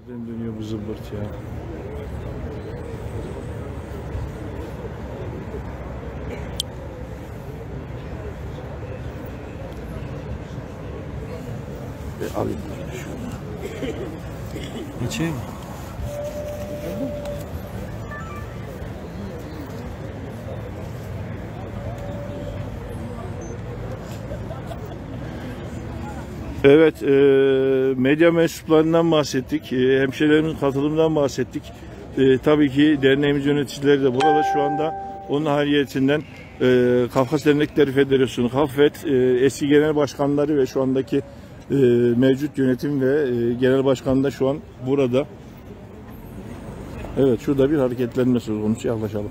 Nereden dönüyor bu zımbırt ya? Alayım şunu. Geçeyim mi? Evet, medya mensuplarından bahsettik, hemşehrilerin katılımından bahsettik. Tabii ki derneğimiz yöneticileri de burada şu anda. Onun haricinde Kafkas Dernekleri Federasyonu, KAFET, eski genel başkanları ve şu andaki mevcut yönetim ve genel başkan da şu an burada. Evet, şurada bir hareketlenme söz konusu, yaklaşalım.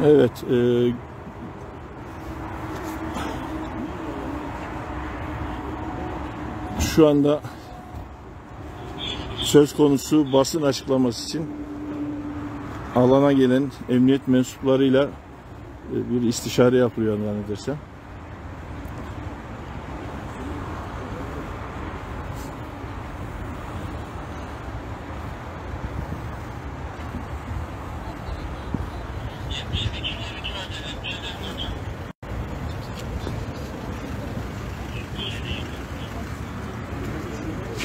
Evet, şu anda söz konusu basın açıklaması için alana gelen emniyet mensuplarıyla bir istişare yapılıyor zannedersem.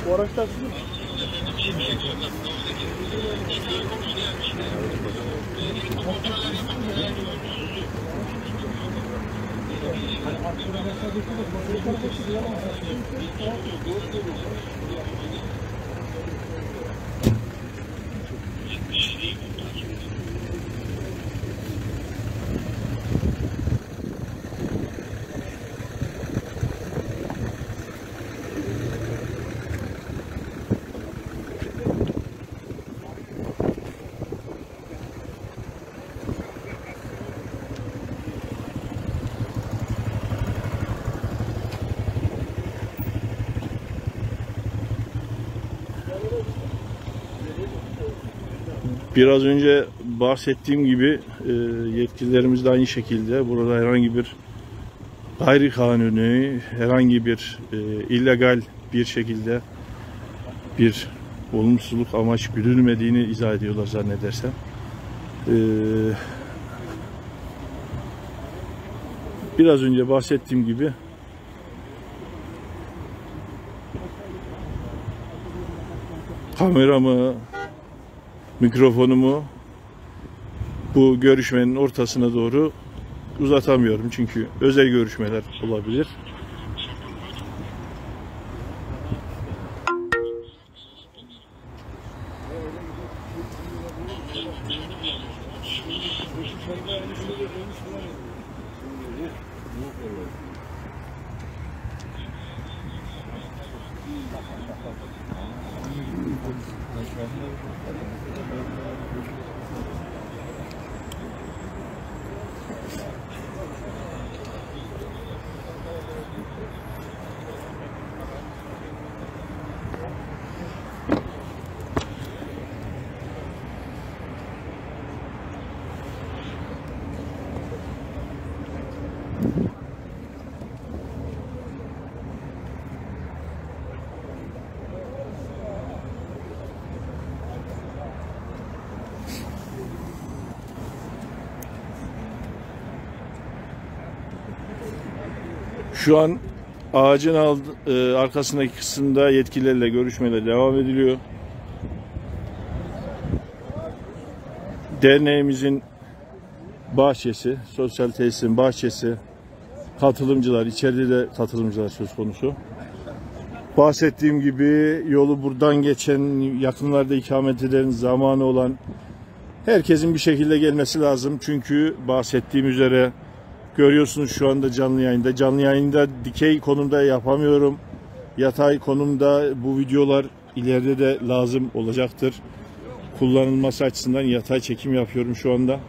Bu araçlar sizin. Biraz önce bahsettiğim gibi yetkililerimiz de aynı şekilde burada herhangi bir gayri kanuni, herhangi bir illegal bir şekilde bir olumsuzluk amaç güdülmediğini izah ediyorlar zannedersem. Biraz önce bahsettiğim gibi kameramı, mikrofonumu bu görüşmenin ortasına doğru uzatamıyorum çünkü özel görüşmeler olabilir. Şu an ağacın arkasındaki kısımda yetkililerle görüşmeler devam ediliyor. Derneğimizin bahçesi, sosyal tesisin bahçesi, katılımcılar, içeride de katılımcılar söz konusu. Bahsettiğim gibi yolu buradan geçen, yakınlarda ikamet eden, zamanı olan herkesin bir şekilde gelmesi lazım. Çünkü bahsettiğim üzere görüyorsunuz şu anda canlı yayında. Canlı yayında dikey konumda yapamıyorum. Yatay konumda bu videolar ileride de lazım olacaktır. Kullanılması açısından yatay çekim yapıyorum şu anda.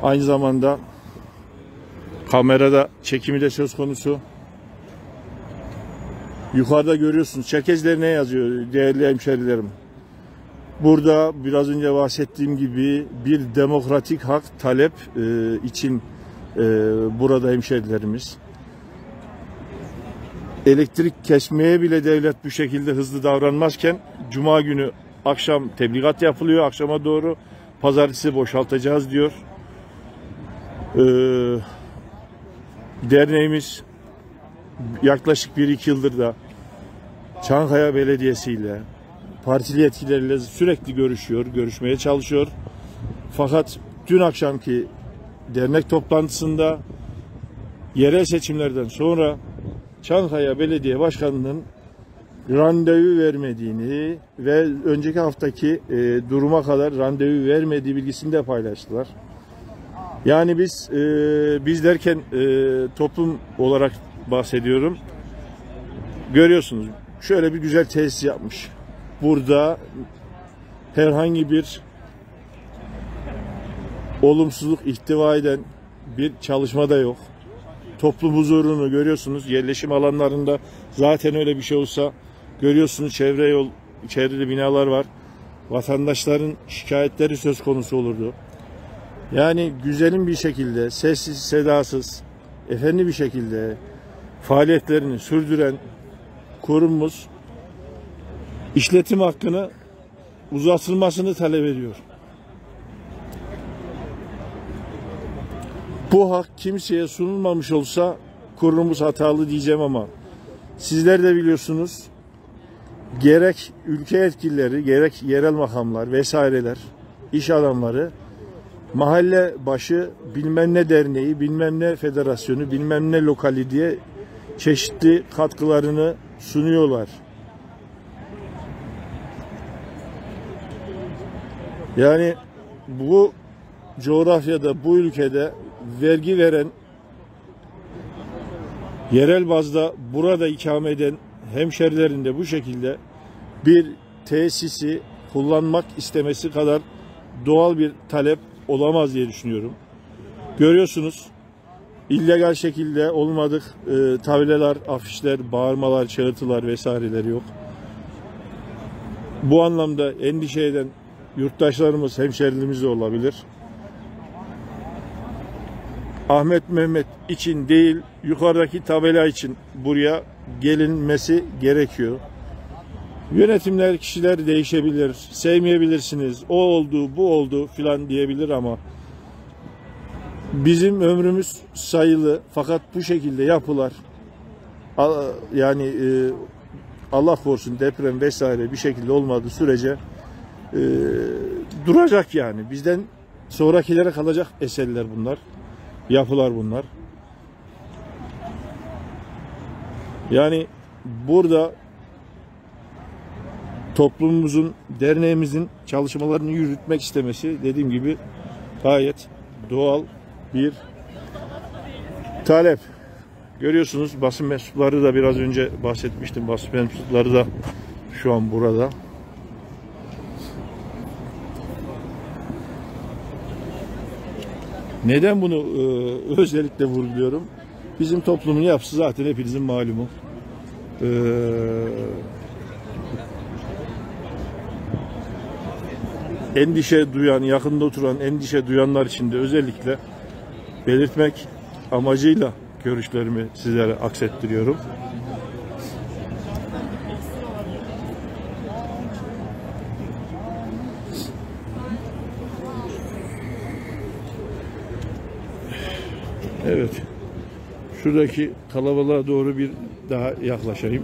Aynı zamanda kamerada çekimi de söz konusu. Yukarıda görüyorsunuz. Çerkezler ne yazıyor değerli hemşerilerim? Burada biraz önce bahsettiğim gibi bir demokratik hak talep için burada hemşerilerimiz. Elektrik kesmeye bile devlet bu şekilde hızlı davranmazken Cuma günü akşam tebligat yapılıyor. Akşama doğru pazartesi boşaltacağız diyor. Derneğimiz yaklaşık 1-2 yıldır da Çankaya Belediyesi ile partili yetkililerle sürekli görüşüyor, görüşmeye çalışıyor. Fakat dün akşamki dernek toplantısında yerel seçimlerden sonra Çankaya Belediye Başkanı'nın randevu vermediğini ve önceki haftaki duruma kadar randevu vermediği bilgisini de paylaştılar. Yani biz derken toplum olarak bahsediyorum. Görüyorsunuz şöyle bir güzel tesis yapmış. Burada herhangi bir olumsuzluk ihtiva eden bir çalışma da yok. Toplum huzurunu görüyorsunuz. Yerleşim alanlarında zaten öyle bir şey olsa görüyorsunuz, çevrede binalar var. Vatandaşların şikayetleri söz konusu olurdu. Yani güzelim bir şekilde, sessiz, sedasız, efendi bir şekilde faaliyetlerini sürdüren kurumumuz işletim hakkını uzatılmasını talep ediyor. Bu hak kimseye sunulmamış olsa kurumumuz hatalı diyeceğim ama sizler de biliyorsunuz, gerek ülke yetkilileri, gerek yerel makamlar vesaireler, iş adamları, mahalle başı bilmem ne derneği, bilmem ne federasyonu, bilmem ne lokali diye çeşitli katkılarını sunuyorlar. Yani bu coğrafyada, bu ülkede vergi veren, yerel bazda burada ikame eden hemşerilerin de bu şekilde bir tesisi kullanmak istemesi kadar doğal bir talep olamaz diye düşünüyorum. Görüyorsunuz, illegal şekilde olmadık tabelalar, afişler, bağırmalar, çağırtılar vesaireler yok. Bu anlamda endişe eden yurttaşlarımız, hemşerilerimiz de olabilir. Ahmet Mehmet için değil, yukarıdaki tabela için buraya gelinmesi gerekiyor. Yönetimler, kişiler değişebilir, sevmeyebilirsiniz, o oldu, bu oldu filan diyebilir ama bizim ömrümüz sayılı. Fakat bu şekilde yapılar, yani Allah korusun deprem vesaire bir şekilde olmadığı sürece duracak yani. Bizden sonrakilere kalacak eserler bunlar, yapılar bunlar. Yani burada toplumumuzun, derneğimizin çalışmalarını yürütmek istemesi dediğim gibi gayet doğal bir talep. Görüyorsunuz basın mensupları da biraz önce bahsetmiştim. Basın mensupları da şu an burada. Neden bunu özellikle vurguluyorum? Bizim toplumun yapısı zaten hepinizin malumu. Endişe duyan, yakında oturan endişe duyanlar için de özellikle belirtmek amacıyla görüşlerimi sizlere aksettiriyorum. Evet. Şuradaki kalabalığa doğru bir daha yaklaşayım.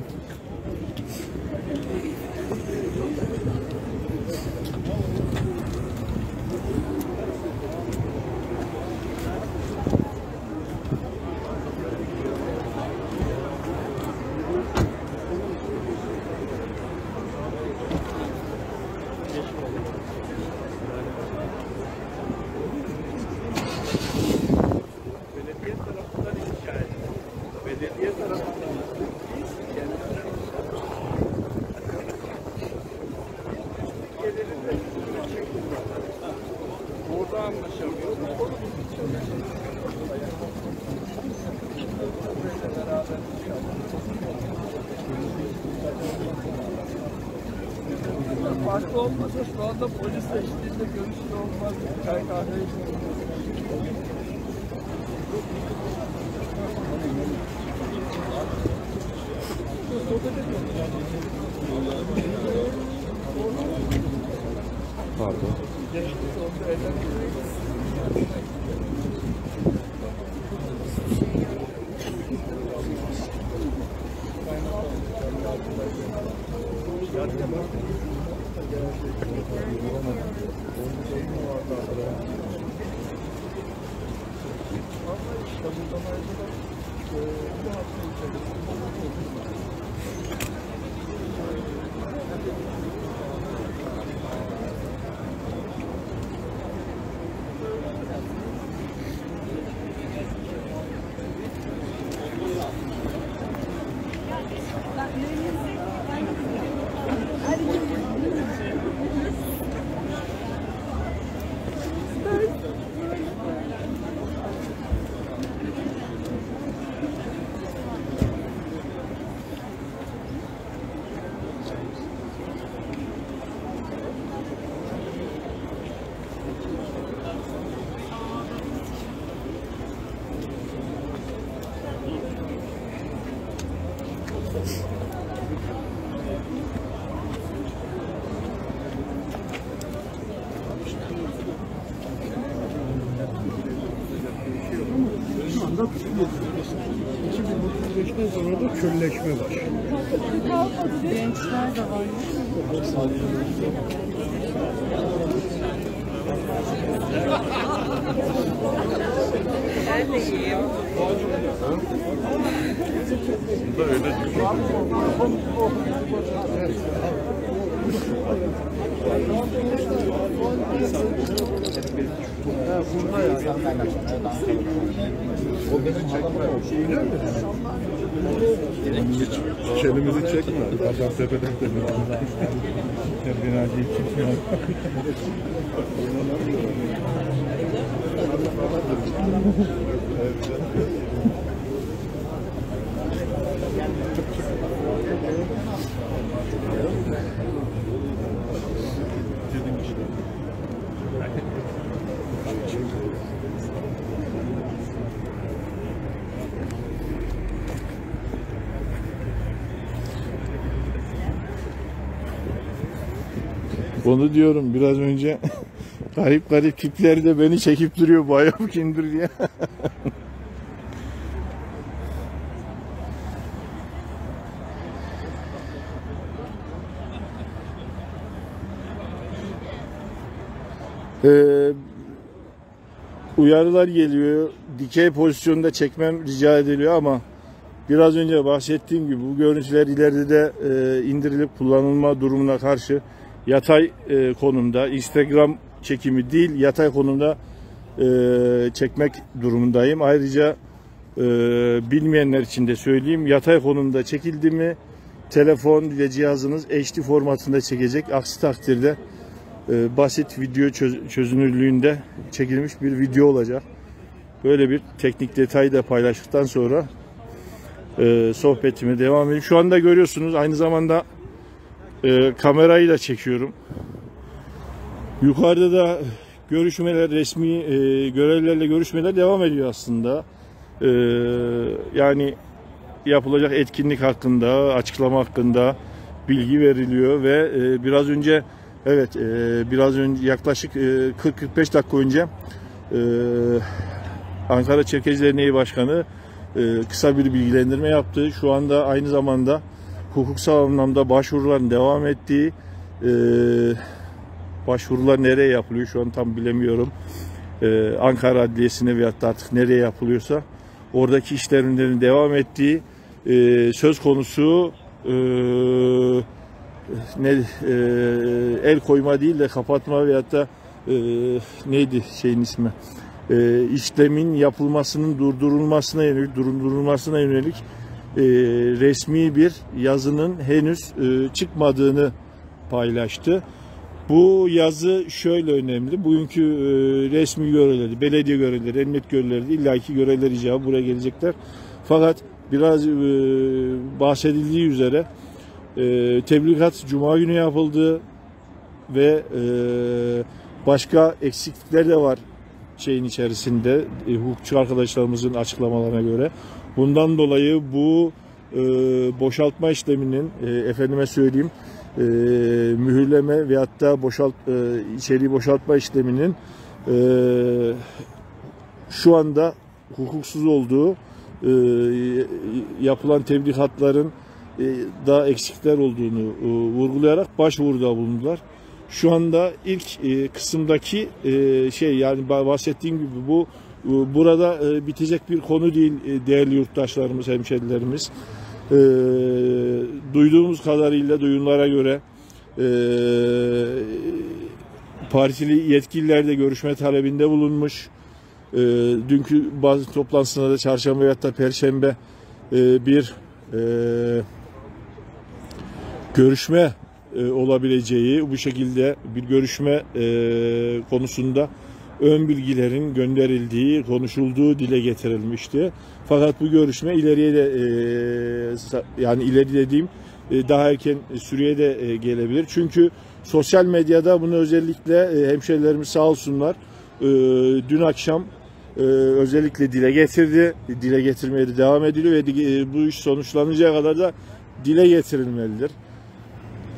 Farklı olmasa şu anda polis eşliğinde görüşme olmaz. Çay kahve Pardon. Şu anda 2035'ten sonra da kölleşme var. Gençler de var. Ben de yiyeyim. Burada öyle Kelimizi çekme. Gaziantep'ten Onu diyorum biraz önce. Garip garip tipleri de beni çekip duruyor. Bayağı kindir diye. Uyarılar geliyor. Dikey pozisyonda çekmem rica ediliyor ama biraz önce bahsettiğim gibi bu görüntüler ileride de indirilip kullanılma durumuna karşı yatay konumda, Instagram çekimi değil, yatay konumda çekmek durumundayım. Ayrıca bilmeyenler için de söyleyeyim, yatay konumda çekildi mi telefon ve cihazınız HD formatında çekecek. Aksi takdirde basit video çözünürlüğünde çekilmiş bir video olacak. Böyle bir teknik detayı da paylaştıktan sonra sohbetime devam edeyim. Şu anda görüyorsunuz, aynı zamanda kamerayı da çekiyorum. Yukarıda da görüşmeler, resmi görevlilerle görüşmeler devam ediyor aslında. Yani yapılacak etkinlik hakkında, açıklama hakkında bilgi veriliyor ve biraz önce biraz önce yaklaşık 40-45 dakika önce Ankara Çerkezli Derneği Başkanı kısa bir bilgilendirme yaptı. Şu anda aynı zamanda hukuksal anlamda başvuruların devam ettiği, başvurular nereye yapılıyor şu an tam bilemiyorum. Ankara Adliyesi'ne veyahut da artık nereye yapılıyorsa oradaki işlemlerin devam ettiği söz konusu el koyma değil de kapatma veyahut da neydi şeyin ismi, işlemin yapılmasının durdurulmasına yönelik resmi bir yazının henüz çıkmadığını paylaştı. Bu yazı şöyle önemli. Bugünkü resmi görevleri, belediye görevleri, emniyet görevleri, illaki görevler icabı buraya gelecekler. Fakat biraz bahsedildiği üzere tebligat Cuma günü yapıldı ve başka eksiklikler de var şeyin içerisinde, hukukçu arkadaşlarımızın açıklamalarına göre. Bundan dolayı bu boşaltma işleminin, efendime söyleyeyim, mühürleme veyahut da içeriği boşaltma işleminin şu anda hukuksuz olduğu, yapılan tebligatların da eksikler olduğunu vurgulayarak başvuruda bulundular. Şu anda ilk kısımdaki yani bahsettiğim gibi bu burada bitecek bir konu değil değerli yurttaşlarımız, hemşerilerimiz. Duyduğumuz kadarıyla, duyumlara göre partili yetkililer de görüşme talebinde bulunmuş. Dünkü bazı toplantısında da çarşamba veyahut da perşembe bir görüşme olabileceği, bu şekilde bir görüşme konusunda ön bilgilerin gönderildiği, konuşulduğu dile getirilmişti. Fakat bu görüşme ileriye de yani ileri dediğim daha erken süreye de gelebilir. Çünkü sosyal medyada bunu özellikle hemşerilerimiz sağ olsunlar dün akşam özellikle dile getirdi. Dile getirmeye de devam ediliyor ve bu iş sonuçlanıncaya kadar da dile getirilmelidir.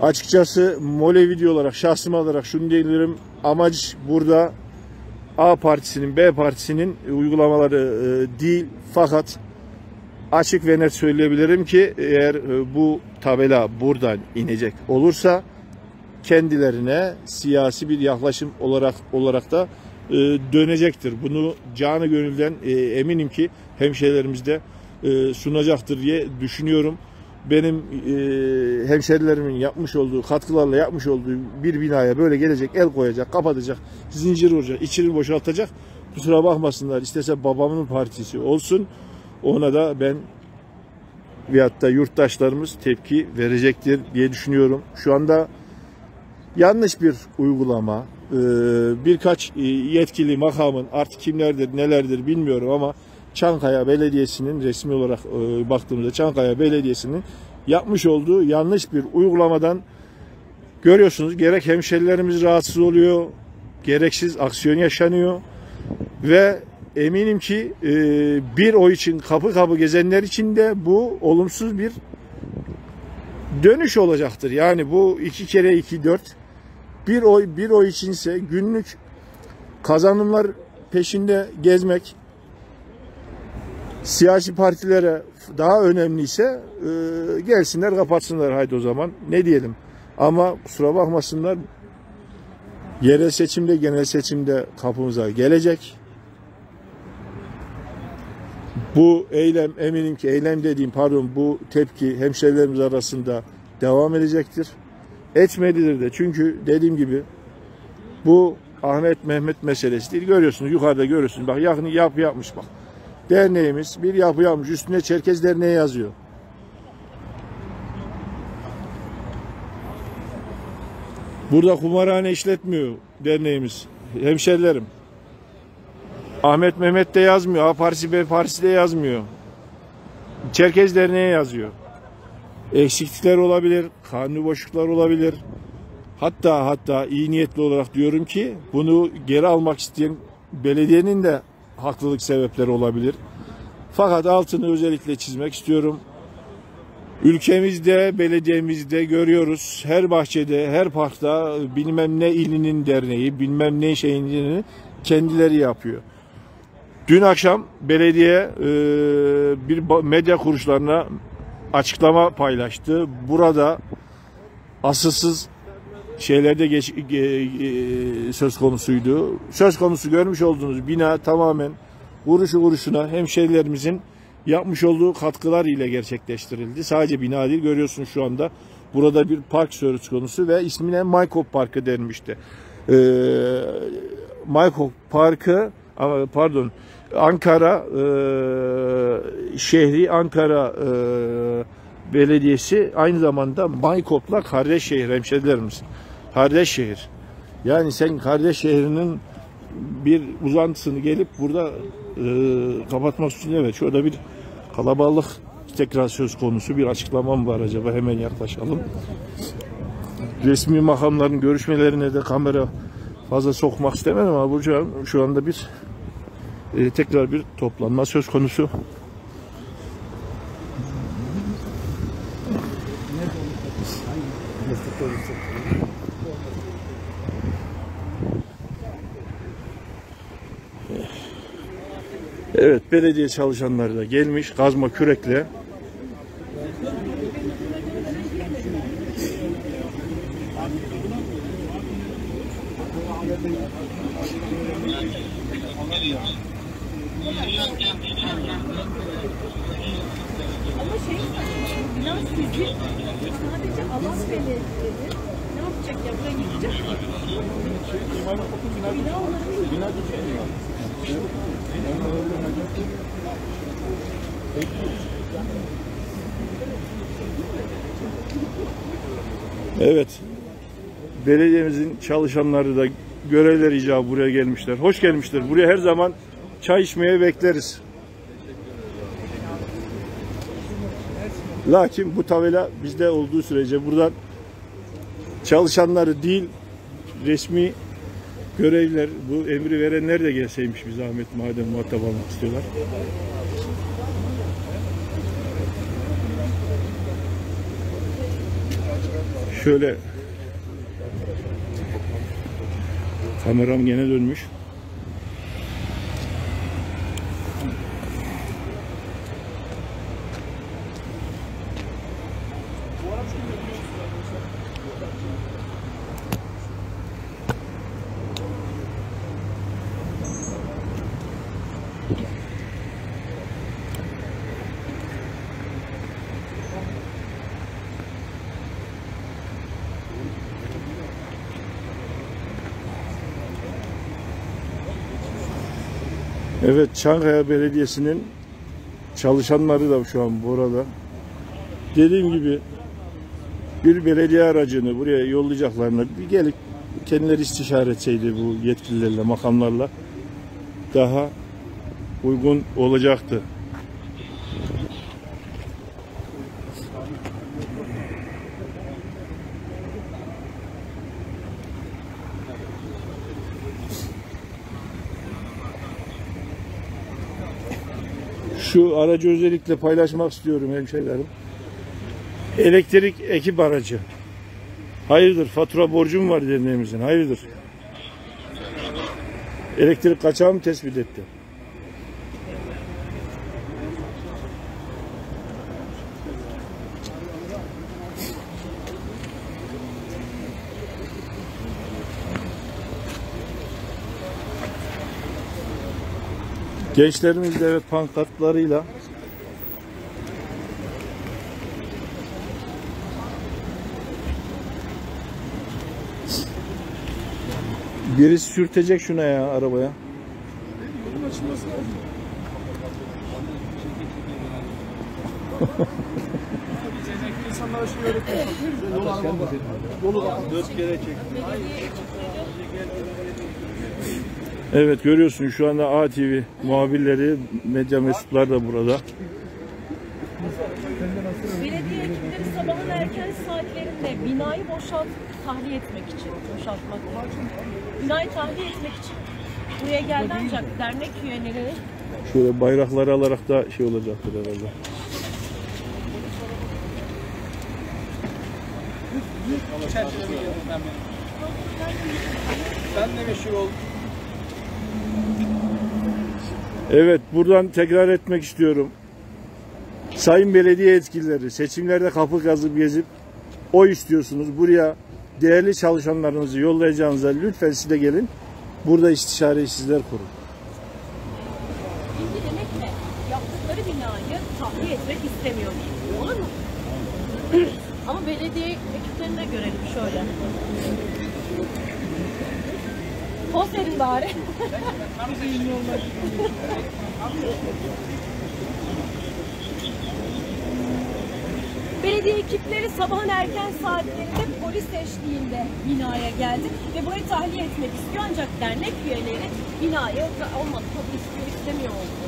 Açıkçası Molevi olarak, şahsım olarak şunu diyebilirim. Amaç burada A partisinin, B partisinin uygulamaları değil. Fakat açık ve net söyleyebilirim ki eğer bu tabela buradan inecek olursa kendilerine siyasi bir yaklaşım olarak da dönecektir. Bunu canı gönülden eminim ki hemşehrilerimiz de sunacaktır diye düşünüyorum. Benim hemşerilerimin yapmış olduğu, katkılarla yapmış olduğu bir binaya böyle gelecek, el koyacak, kapatacak, zincir vuracak, içini boşaltacak. Kusura bakmasınlar, istese babamın partisi olsun, ona da ben veyahut da yurttaşlarımız tepki verecektir diye düşünüyorum. Şu anda yanlış bir uygulama, birkaç yetkili makamın, artık kimlerdir, nelerdir bilmiyorum ama Çankaya Belediyesi'nin resmi olarak baktığımızda Çankaya Belediyesi'nin yapmış olduğu yanlış bir uygulamadan görüyorsunuz. Gerek hemşerilerimiz rahatsız oluyor, gereksiz aksiyon yaşanıyor ve eminim ki bir oy için kapı kapı gezenler için de bu olumsuz bir dönüş olacaktır. Yani bu 2 kere 2 4, bir oy içinse günlük kazanımlar peşinde gezmek siyasi partilere daha önemliyse gelsinler kapatsınlar, haydi o zaman ne diyelim. Ama kusura bakmasınlar, yerel seçimde, genel seçimde kapımıza gelecek. Bu eylem, eminim ki bu tepki hemşehrilerimiz arasında devam edecektir. Etmelidir de, çünkü dediğim gibi bu Ahmet Mehmet meselesi değil. Görüyorsunuz, yukarıda görüyorsunuz. Bak yapı yapmış bak. Derneğimiz bir yapı yapmış. Üstüne Çerkez Derneği yazıyor. Burada kumarhane işletmiyor derneğimiz. Hemşerilerim. Ahmet Mehmet de yazmıyor. A Partisi, B Partisi de yazmıyor. Çerkez Derneği yazıyor. Eksiklikler olabilir, kanuni boşluklar olabilir. Hatta iyi niyetli olarak diyorum ki bunu geri almak isteyen belediyenin de haklılık sebepleri olabilir. Fakat altını özellikle çizmek istiyorum. Ülkemizde, belediyemizde görüyoruz. Her bahçede, her parkta bilmem ne ilinin derneği, bilmem ne şeyini kendileri yapıyor. Dün akşam belediye bir medya kuruluşlarına açıklama paylaştı. Burada asılsız şeylerde söz konusuydu. Söz konusu görmüş olduğunuz bina tamamen kuruşu kuruşuna hemşehrilerimizin yapmış olduğu katkılar ile gerçekleştirildi. Sadece bina değil, görüyorsunuz şu anda. Burada bir park söz konusu ve ismine Maykop Parkı denmişti. Maykop Parkı, pardon, Ankara şehri, Ankara Belediyesi aynı zamanda Maykop'la kardeş şehir, hemşehrilerimiz. Kardeş şehir. Yani sen kardeş şehrinin bir uzantısını gelip burada kapatmak için, evet, şurada bir kalabalık tekrar söz konusu, bir açıklamam var acaba, hemen yaklaşalım. Resmi makamların görüşmelerine de kamera fazla sokmak istemedim ama burada şu anda bir tekrar bir toplanma söz konusu. Evet, belediye çalışanları da gelmiş kazma kürekle. Ama bina sizin, sadece alan belirledi. Ne yapacak ya? Burayı yıkacak mı? Bina Evet, belediyemizin çalışanları da görevler icabı buraya gelmişler. Hoş gelmişler. Buraya her zaman çay içmeye bekleriz. Lakin bu tabela bizde olduğu sürece buradan çalışanları değil, resmi görevliler, bu emri verenler de gelseymiş bir zahmet, madem muhatap almak istiyorlar. Şöyle kameram gene dönmüş. Evet, Çankaya Belediyesi'nin çalışanları da şu an burada. Dediğim gibi bir belediye aracını buraya yollayacaklarına bir gelip kendileri istişare etseydi bu yetkililerle, makamlarla daha uygun olacaktı. Şu aracı özellikle paylaşmak istiyorum hemşehrilerim. Elektrik ekip aracı. Hayırdır, fatura borcum var derneğimizin. Hayırdır. Elektrik kaçağı mı tespit etti? Gençlerimiz de evet pankartlarıyla birisi sürtecek şuna ya, arabaya. İnsanlara şey öğretiyor. Yolu 4 kere çek. Evet, görüyorsun şu anda ATV muhabirleri, medya mensupları da burada. belediye ekipleri sabahın erken saatlerinde binayı tahliye etmek için, boşaltmak için, binayı tahliye etmek için buraya geldi, ancak dernek üyeleri Şöyle bayrakları alarak da şey olacaktır herhalde. Ben de meşhur oldum. Evet, buradan tekrar etmek istiyorum. Sayın belediye yetkilileri, seçimlerde kapı kazıp gezip oy istiyorsunuz. Buraya değerli çalışanlarınızı yollayacağınıza lütfen siz de gelin. Burada istişareyi sizler kurun. İlgilenmekle yaptıkları binayı tahliye etmek istemiyor. Olur mu? Ama belediye ekiplerine görelim şöyle. Poz verin bari. Belediye ekipleri sabahın erken saatlerinde polis eşliğinde binaya geldi ve burayı tahliye etmek istiyor, ancak dernek üyeleri binaya olmadı, kabul istemiyor oldu.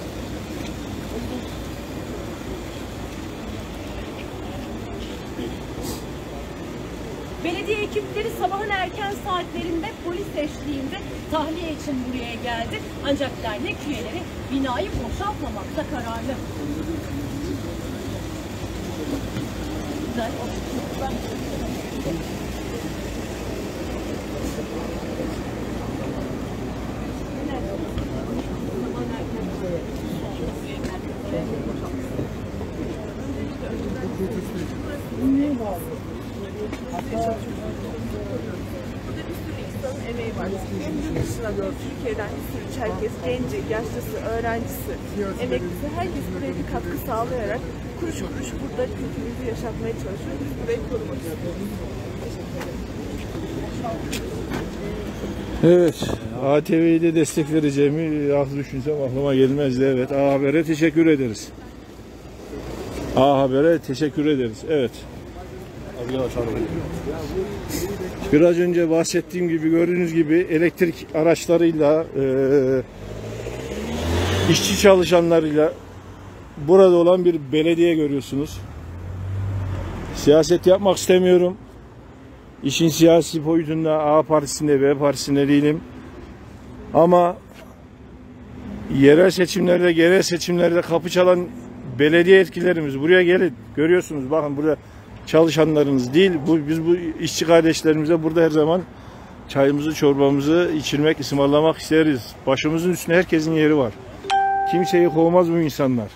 Belediye ekipleri sabahın erken saatlerinde polis eşliğinde tahliye için buraya geldi, ancak dernek üyeleri binayı boşaltmamakta kararlı. Güzel. Emeği var. Hem yurt dışına gördü, Türkiye'den bir sürü Çerkes, genci, yaşlısı, öğrencisi, emeklisi, herkes buraya bir katkı sağlayarak kuruş kuruş burada kültürümüzü yaşatmaya çalışıyor. Biz burayı korumak istiyoruz. Evet, ATV'ye de destek vereceğimi düşünsem aklıma gelmezdi. Evet, A Haber'e teşekkür ederiz. A Haber'e teşekkür ederiz. Evet. Biraz önce bahsettiğim gibi, gördüğünüz gibi elektrik araçlarıyla, işçi çalışanlarıyla burada olan bir belediye görüyorsunuz. Siyaset yapmak istemiyorum. İşin siyasi boyutunda A partisinde, B partisinde değilim. Ama yerel seçimlerde, genel seçimlerde kapı çalan belediye yetkililerimiz buraya gelin. Görüyorsunuz, bakın burada çalışanlarınız değil, biz bu işçi kardeşlerimize burada her zaman çayımızı, çorbamızı içirmek, ısmarlamak isteriz. Başımızın üstünde herkesin yeri var. Kimseyi kovmaz bu insanlar.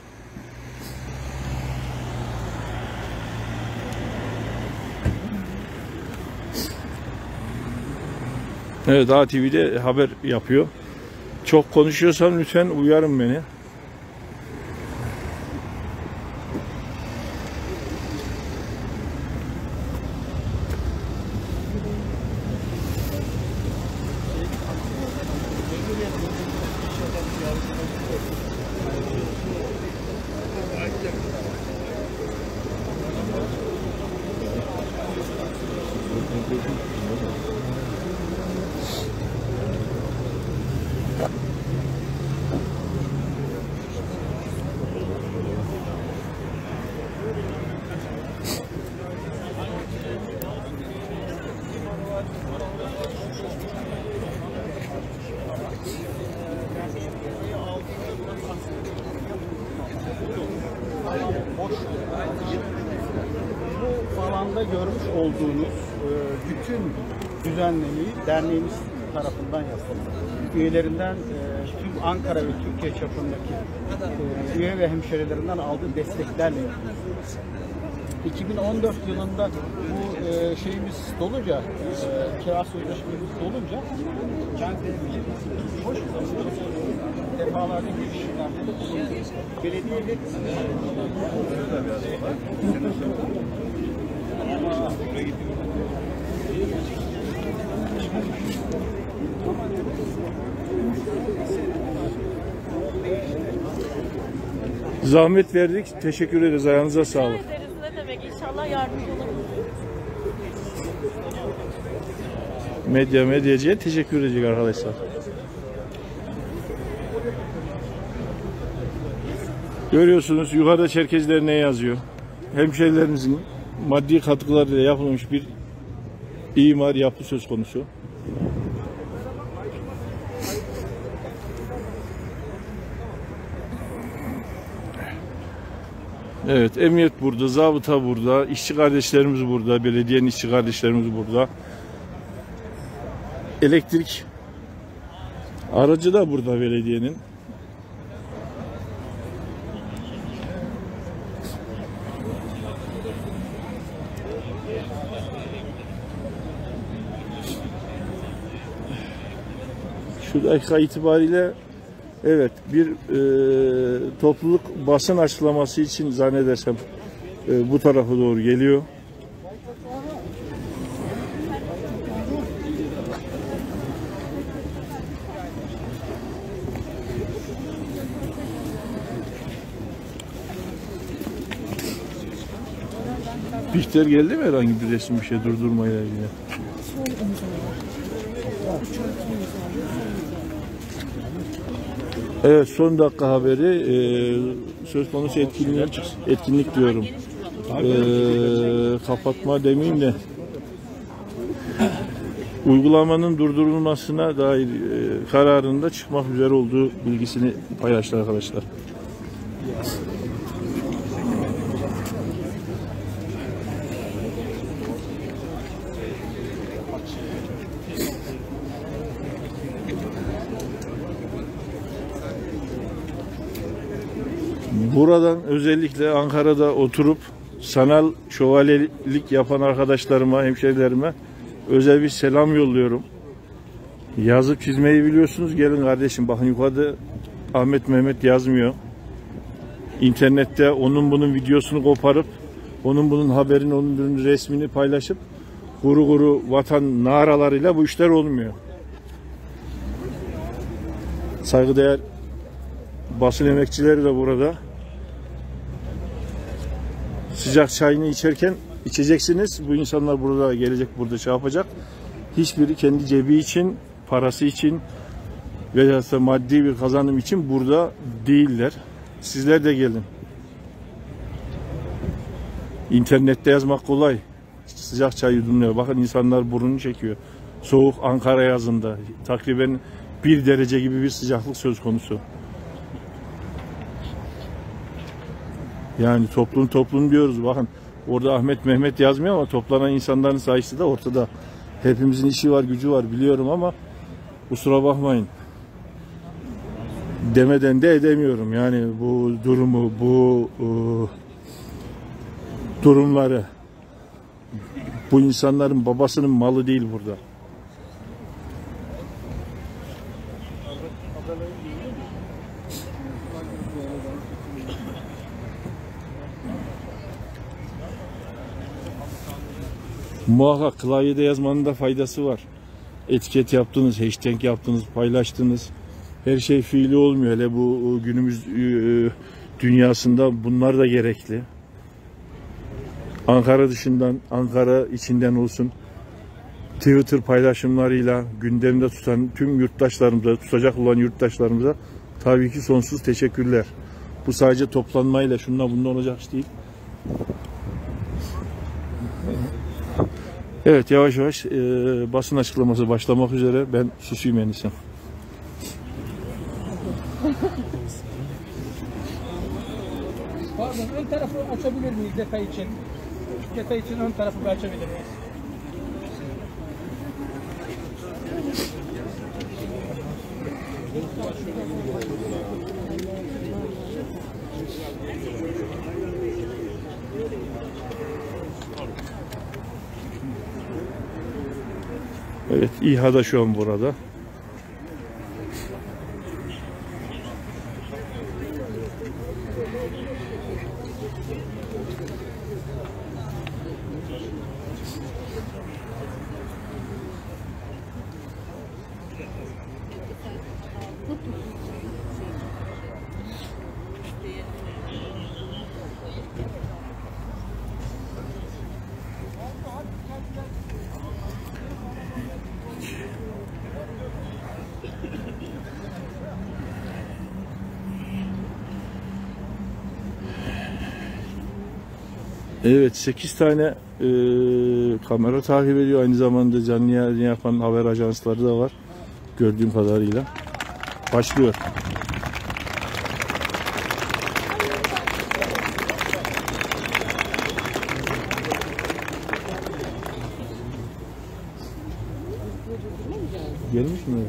Evet, ATV'de haber yapıyor. Çok konuşuyorsam lütfen uyarın beni. Bu alanda görmüş olduğunuz bütün düzenlemeyi derneğimiz tarafından yapıldı. Üyelerinden tüm Ankara ve Türkiye çapındaki üye ve hemşerilerinden aldığı desteklerle yapıyoruz. 2014 yılında bu şeyimiz dolunca, kira sözleşmemiz dolunca hoş defalarca girişimlerde de bulunduk. Belediyeyle Zahmet verdik. Teşekkür ederiz. Ayağınıza sağlık. Rica ederiz. Ne demek? İnşallah yardımcı oluruz. Medyacıya teşekkür edecek arkadaşlar. Görüyorsunuz yukarıda Çerkezler ne yazıyor? Hemşehrilerimizin maddi katkılarıyla yapılmış bir imar yapı söz konusu. Evet, emniyet burada, zabıta burada, işçi kardeşlerimiz burada, belediyenin işçi kardeşlerimiz burada. Elektrik aracı da burada belediyenin. Şu dakika itibariyle evet bir topluluk basın açıklaması için zannedersem bu tarafa doğru geliyor. Bihter geldi mi herhangi bir resim bir şey durdurmayla ilgili? Evet, son dakika haberi söz konusu etkinlik diyorum. Kapatma demeyeyim de uygulamanın durdurulmasına dair kararında çıkmak üzere olduğu bilgisini paylaştı arkadaşlar. Buradan özellikle Ankara'da oturup sanal şövalyelik yapan arkadaşlarıma, hemşerilerime özel bir selam yolluyorum. Yazıp çizmeyi biliyorsunuz. Gelin kardeşim, bakın yukarıda Ahmet Mehmet yazmıyor. İnternette onun bunun videosunu koparıp, onun bunun haberini, onun bunun resmini paylaşıp kuru kuru vatan naralarıyla bu işler olmuyor. Saygıdeğer basın emekçileri de burada. Sıcak çayını içeceksiniz. Bu insanlar burada gelecek, burada şey yapacak. Hiçbiri kendi cebi için, parası için veya maddi bir kazanım için burada değiller. Sizler de gelin. İnternette yazmak kolay. Sıcak çay yudumluyor. Bakın insanlar burnunu çekiyor. Soğuk Ankara yazında. Takriben 1 derece gibi bir sıcaklık söz konusu. Yani toplum diyoruz. Bakın orada Ahmet Mehmet yazmıyor ama toplanan insanların sayısı da ortada. Hepimizin işi var, gücü var biliyorum ama kusura bakmayın. Demeden de edemiyorum. Yani bu durumu, bu durumları, bu insanların babasının malı değil burada. Muhakkak klavyede yazmanın da faydası var. Etiket yaptınız, hashtag yaptınız, paylaştınız. Her şey fiili olmuyor. Hele bu günümüz dünyasında bunlar da gerekli. Ankara dışından, Ankara içinden olsun. Twitter paylaşımlarıyla gündemde tutan tüm yurttaşlarımıza, tutacak olan yurttaşlarımıza tabii ki sonsuz teşekkürler. Bu sadece toplanmayla şununla bununla olacak iş değil. Evet, yavaş yavaş basın açıklaması başlamak üzere. Ben susayım en iyisi. Pardon, ön tarafı açabilir miyiz detay için? Detay için ön tarafı açabilir miyiz? Evet, İHA da şu an burada. Evet, 8 tane kamera takip ediyor. Aynı zamanda canlı yayın yapan haber ajansları da var. Gördüğüm kadarıyla. Başlıyor. Gelmiş mi?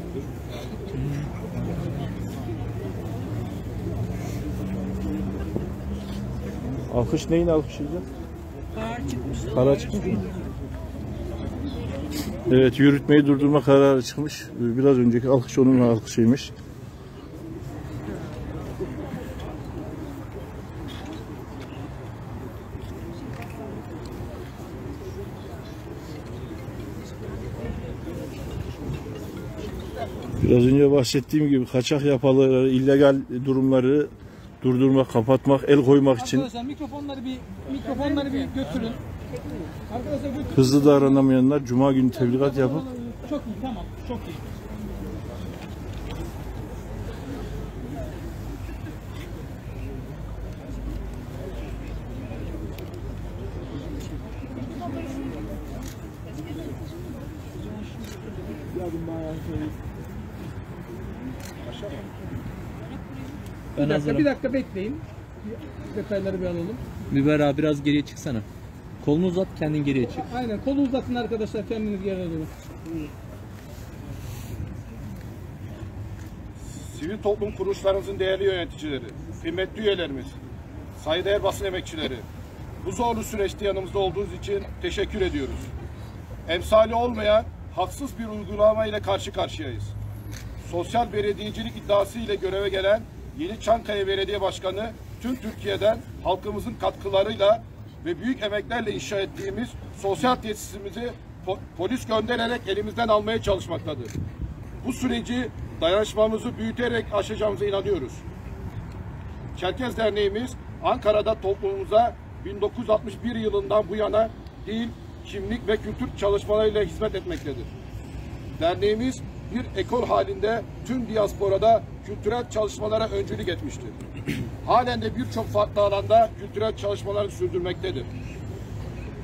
Alkış neyin alkışıydı? Kara çıkmış mı? Evet, yürütmeyi durdurma kararı çıkmış. Biraz önceki alkış onun alkışıymış. Biraz önce bahsettiğim gibi kaçak yapaları, illegal durumları durdurmak, kapatmak, el koymak için Arkadaşlar mikrofonları bir götürün. Arkadaşlar götürün. hızlı davranamayanlar Cuma günü tebligat yapıp Çok iyi, tamam, çok iyi. Bir dakika bekleyin. Detayları bir alalım. Müber abi biraz geriye çıksana. Kolunu uzat, kendin geriye çık. Aynen, kolu uzatın arkadaşlar, kendiniz geri alın. Sivil toplum kuruluşlarımızın değerli yöneticileri, kıymetli üyelerimiz, saygıdeğer basın emekçileri, bu zorlu süreçte yanımızda olduğunuz için teşekkür ediyoruz. Emsali olmayan haksız bir uygulama ile karşı karşıyayız. Sosyal belediyecilik iddiası ile göreve gelen yeni Çankaya Belediye Başkanı tüm Türkiye'den halkımızın katkılarıyla ve büyük emeklerle inşa ettiğimiz sosyal tesisimizi polis göndererek elimizden almaya çalışmaktadır. Bu süreci dayanışmamızı büyüterek aşacağımıza inanıyoruz. Çerkez Derneğimiz Ankara'da toplumumuza 1961 yılından bu yana dil, kimlik ve kültür çalışmalarıyla hizmet etmektedir. Derneğimiz bir ekol halinde tüm diasporada kültürel çalışmalara öncülük etmiştir. Halen de birçok farklı alanda kültürel çalışmaları sürdürmektedir.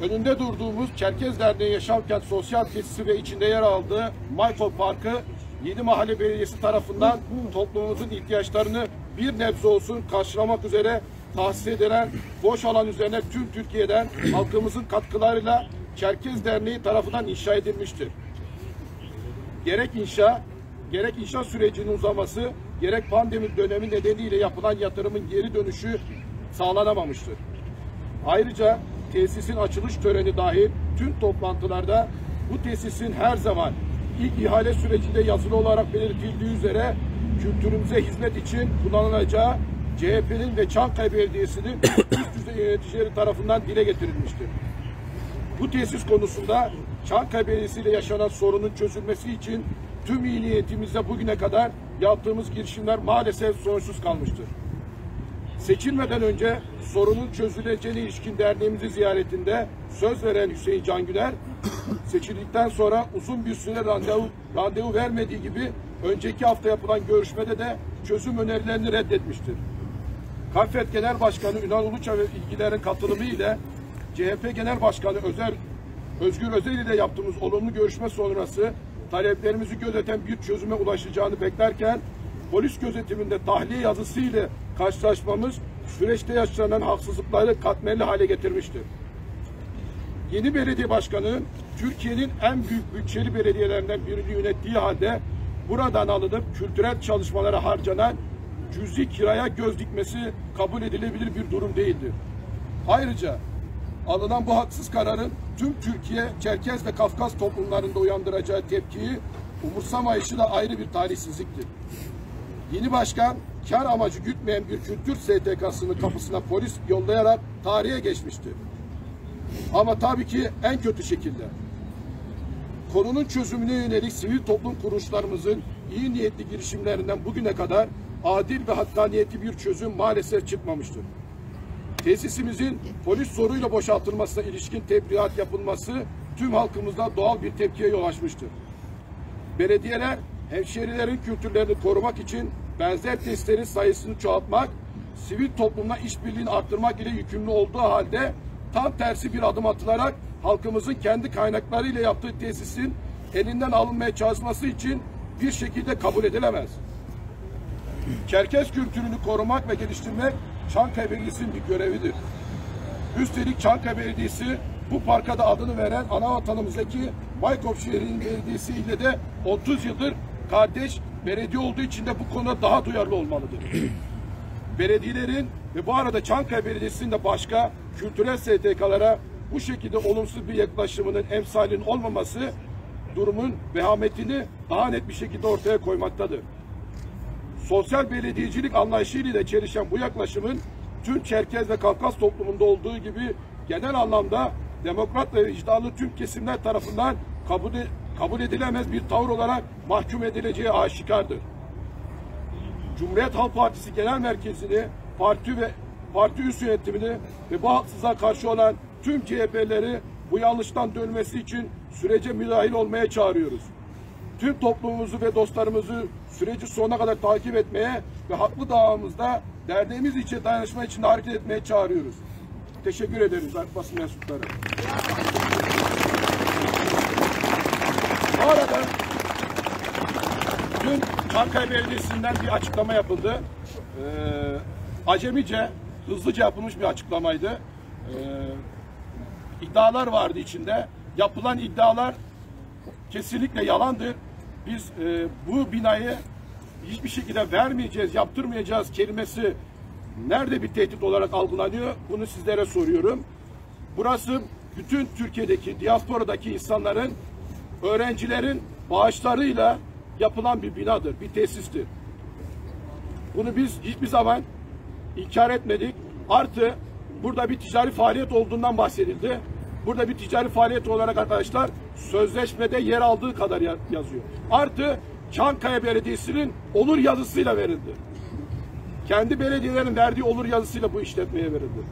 Önünde durduğumuz Çerkez Derneği Yaşamkent Sosyal Tesisi ve içinde yer aldığı Mayfol Parkı, 7 mahalle belediyesi tarafından toplumumuzun ihtiyaçlarını bir nebze olsun karşılamak üzere tahsis edilen boş alan üzerine tüm Türkiye'den halkımızın katkılarıyla Çerkez Derneği tarafından inşa edilmiştir. Gerek inşa sürecinin uzaması, gerek pandemi dönemi nedeniyle yapılan yatırımın geri dönüşü sağlanamamıştır. Ayrıca tesisin açılış töreni dahil tüm toplantılarda bu tesisin her zaman ilk ihale sürecinde yazılı olarak belirtildiği üzere kültürümüze hizmet için kullanılacağı CHP'nin ve Çankaya Belediyesi'nin üst düzey yöneticileri tarafından dile getirilmiştir. Bu tesis konusunda Çankaya Belediyesi ile yaşanan sorunun çözülmesi için tüm iyi niyetimizle bugüne kadar yaptığımız girişimler maalesef sonuçsuz kalmıştır. Seçilmeden önce sorunun çözüleceğine ilişkin derneğimizi ziyaretinde söz veren Hüseyin Can Güler, seçildikten sonra uzun bir süre randevu vermediği gibi önceki hafta yapılan görüşmede de çözüm önerilerini reddetmiştir. KAFET Genel Başkanı Ünal Uluç'a ve ilgilerin katılımı ile CHP Genel Başkanı Özgür Özel ile yaptığımız olumlu görüşme sonrası taleplerimizi gözeten bir çözüme ulaşacağını beklerken polis gözetiminde tahliye yazısı ile karşılaşmamız süreçte yaşanan haksızlıkları katmerli hale getirmiştir. Yeni belediye başkanı Türkiye'nin en büyük bütçeli belediyelerinden birini yönettiği halde buradan alınıp kültürel çalışmalara harcanan cüzi kiraya göz dikmesi kabul edilebilir bir durum değildir. Ayrıca alınan bu haksız kararın tüm Türkiye, Çerkez ve Kafkas toplumlarında uyandıracağı tepkiyi umursamayışı da ayrı bir talihsizliktir. Yeni başkan kar amacı gütmeyen bir kültür STK'sının kapısına polis yollayarak tarihe geçmiştir. Ama tabii ki en kötü şekilde. Konunun çözümüne yönelik sivil toplum kuruluşlarımızın iyi niyetli girişimlerinden bugüne kadar adil ve hakkaniyetli bir çözüm maalesef çıkmamıştır. Tesisimizin polis zoruyla boşaltılmasına ilişkin tebligat yapılması tüm halkımızda doğal bir tepkiye yol açmıştır. Belediyeler hemşehrilerin kültürlerini korumak için benzer tesislerin sayısını çoğaltmak, sivil toplumla işbirliğini arttırmak ile yükümlü olduğu halde tam tersi bir adım atılarak halkımızın kendi kaynaklarıyla yaptığı tesisin elinden alınmaya çalışması için bir şekilde kabul edilemez. Çerkez kültürünü korumak ve geliştirmek Çankaya Belediyesi'nin bir görevidir. Üstelik Çankaya Belediyesi bu parka da adını veren ana vatanımızdaki Maykop şehrinin belediyesi ile de 30 yıldır kardeş belediye olduğu için de bu konuda daha duyarlı olmalıdır. Belediyelerin ve bu arada Çankaya Belediyesi'nin de başka kültürel STK'lara bu şekilde olumsuz bir yaklaşımının emsalinin olmaması durumun vehametini daha net bir şekilde ortaya koymaktadır. Sosyal belediyecilik anlayışıyla çelişen bu yaklaşımın tüm Çerkez ve Kafkas toplumunda olduğu gibi genel anlamda demokrat ve vicdanlı tüm kesimler tarafından kabul edilemez bir tavır olarak mahkum edileceği aşikardır. Cumhuriyet Halk Partisi Genel Merkezi'ni, parti üst yönetimini ve bu haksızlığa karşı olan tüm CHP'leri bu yanlıştan dönmesi için sürece müdahil olmaya çağırıyoruz. Tüm toplumumuzu ve dostlarımızı süreci sonuna kadar takip etmeye ve haklı davamızda derneğimiz için dayanışma içinde hareket etmeye çağırıyoruz. Teşekkür ederiz basın mensupları. Bu arada dün Çankaya Belediyesi'nden bir açıklama yapıldı. Acemice, hızlıca yapılmış bir açıklamaydı. İddialar vardı içinde. Yapılan iddialar kesinlikle yalandır. Biz bu binayı hiçbir şekilde vermeyeceğiz, yaptırmayacağız kelimesi nerede bir tehdit olarak algılanıyor? Bunu sizlere soruyorum. Burası bütün Türkiye'deki, diasporadaki insanların, öğrencilerin bağışlarıyla yapılan bir binadır, bir tesistir. Bunu biz hiçbir zaman inkar etmedik. Artı burada bir ticari faaliyet olduğundan bahsedildi. Burada bir ticari faaliyet olarak arkadaşlar sözleşmede yer aldığı kadar yazıyor. Artı Çankaya Belediyesi'nin olur yazısıyla verildi. Kendi belediyelerin verdiği olur yazısıyla bu işletmeye verildi.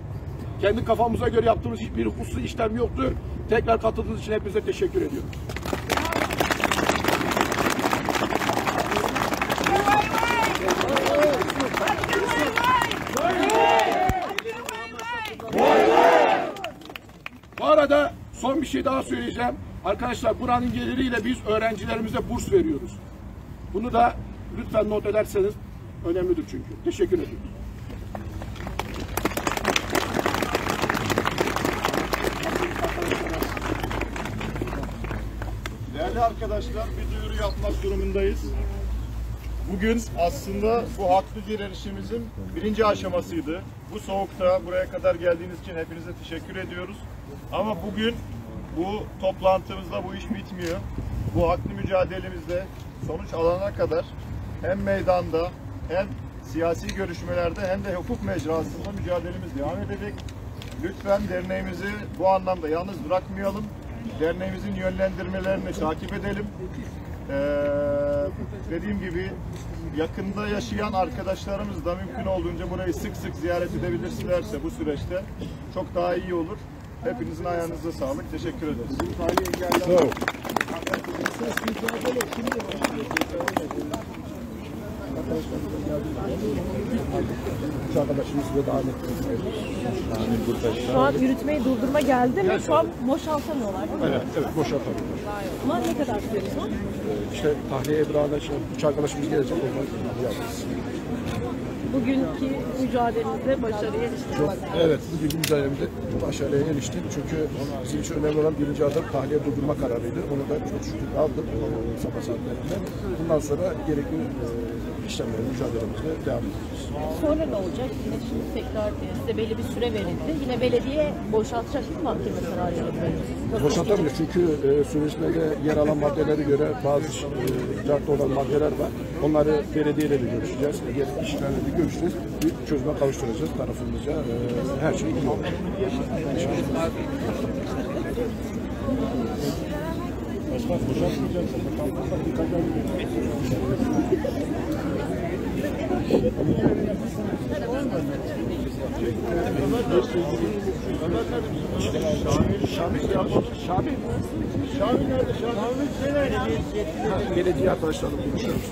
Kendi kafamıza göre yaptığımız hiçbir hukuksuz işlem yoktur. Tekrar katıldığınız için hepinize teşekkür ediyorum. Bu arada son bir şey daha söyleyeceğim. Arkadaşlar buranın geliriyle biz öğrencilerimize burs veriyoruz. Bunu da lütfen not ederseniz önemlidir çünkü. Teşekkür ederim. Değerli arkadaşlar, bir duyuru yapmak durumundayız. Bugün aslında bu haklı direnişimizin birinci aşamasıydı. Bu soğukta buraya kadar geldiğiniz için hepinize teşekkür ediyoruz. Ama bugün bu toplantımızda bu iş bitmiyor. Bu haklı mücadelemizde sonuç alana kadar hem meydanda hem siyasi görüşmelerde hem de hukuk mecrasında mücadelemiz devam edecek. Lütfen derneğimizi bu anlamda yalnız bırakmayalım. Derneğimizin yönlendirmelerini takip edelim. Dediğim gibi yakında yaşayan arkadaşlarımız da mümkün olduğunca burayı sık sık ziyaret edebilirlerse bu süreçte çok daha iyi olur. Hepinizin ayağınıza sağlık. Teşekkür ederiz. Şu an yürütmeyi durdurma geldi mi? Şu an boşaltamıyorlar değil mi? Evet, boşaltalım. Ama ne kadar sürüyor? İşte tahliye ebrağına üç arkadaşımız gelecek, onları yapacağız. Bugünkü mücadelenizde başarıya eriştiniz. Evet, bugünkü mücadelemizde başarıya eriştik. Çünkü bizim için önemli olan birinci adım tahliye durdurma kararıydı. Onu da çok şükür aldık sabah saatlerinde. Bundan sonra gerekli işlemleri, mücadelemizle devam ediyoruz. Sonra ne olacak? Yine şimdi tekrar size belli bir süre verildi. Yine belediye boşaltacak mı mahkeme kararıyla? Boşaltabilir çünkü sözleşmede yer alan maddelere göre bazı şartlı olan maddeler var. Onları belediyeyle de görüşeceğiz. Diğer işlerle de görüşeceğiz. Bir çözüme kavuşturacağız tarafımızca. Her şey iyi olur. Şamil nerede? Belediye arkadaşlarla konuşuyoruz.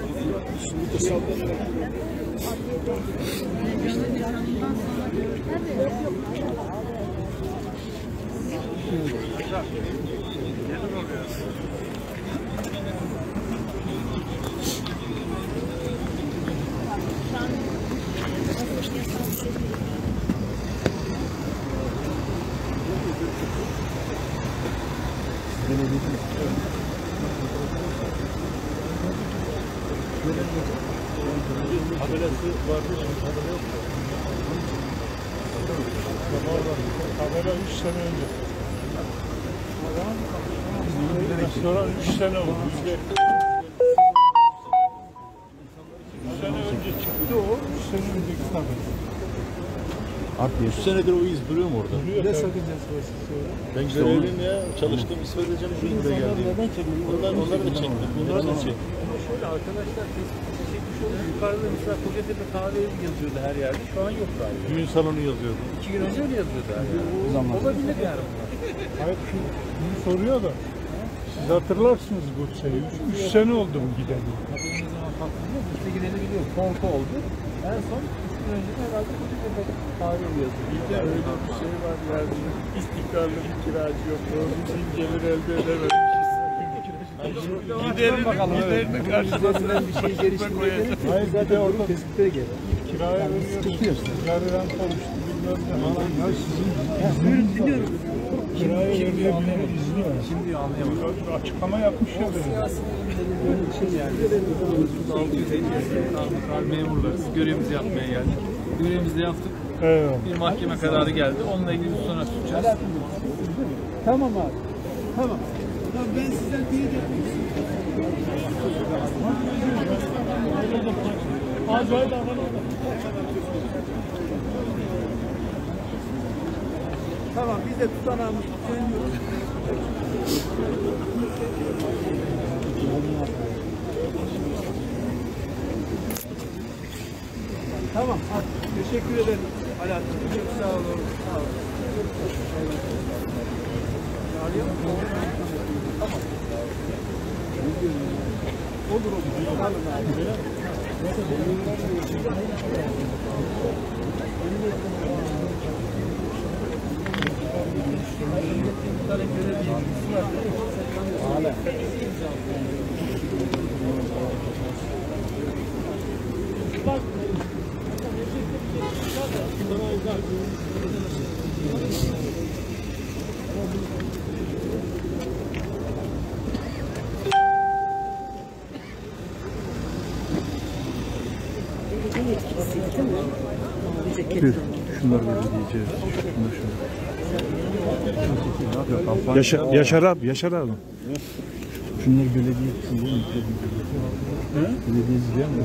Tabelası vardı, şimdi tabela yok. Tabela 3 sene önce. Sonra 3 sene oldu. 3 sene önce çıktı o, 3 sene önceki tabii. Artık 3 senedir o iz duruyor mu orada? Duruyor. Ne sakıncası var siz sonra? Ben görevliyim ya. Çalıştığımı söyleyeceğim. Buraya geldim. Onları da çektim. Bunları da çektim. Şöyle arkadaşlar tespit çekmiş oldu. Yukarıda mesela Kocatepe kahveyi yazıyordu her yerde. Şu an yok galiba. Düğün salonu yazıyordu. 2 gün önce öyle yazıyordu her yerde. Olabilir yani. Hayır, bunu soruyor da. Siz hatırlarsınız bu şeyi. 3 sene oldu mu gidelim. Tabii ne zaman kalktığında işte gideni biliyor. Korku oldu. En son 3 gün önce de herhalde Kocatepe kahveyi yazıyordu. Bir de öyle bir şey var yani. İstikrarlı bir kiracı yok. Doğru bizim gelir elde edememişiz. Giderini karşılasına bir şey geliştirmek. Hayır, zaten orada tespitlere gelir. Kiraya veriyorsunuz. Kiraya konuştu. Bilmem ne falan. Ya sizin buyurun dinliyorum. Kiraya veriyor izni var. Şimdi anlayamadım. Açıklama yapmış ya. Memurlarız. Görevimizi yapmaya geldik. Görevimizi yaptık. Evet. Bir mahkeme kararı geldi. Onunla ilgili sonra tutacağız. Tamam abi. Tamam. Tamam, ben sizden teyit etmek Tamam, biz de tutanağımızı söylüyoruz. Tamam, teşekkür ederim. Alaaddin, çok sağ olun. Sağ olun. Olur olur. Tamam abi. Şunları böyle diyeceğiz. Yaşar abi, Yaşar abi. Şunları belediye için değil mi? Belediye izleyen mi?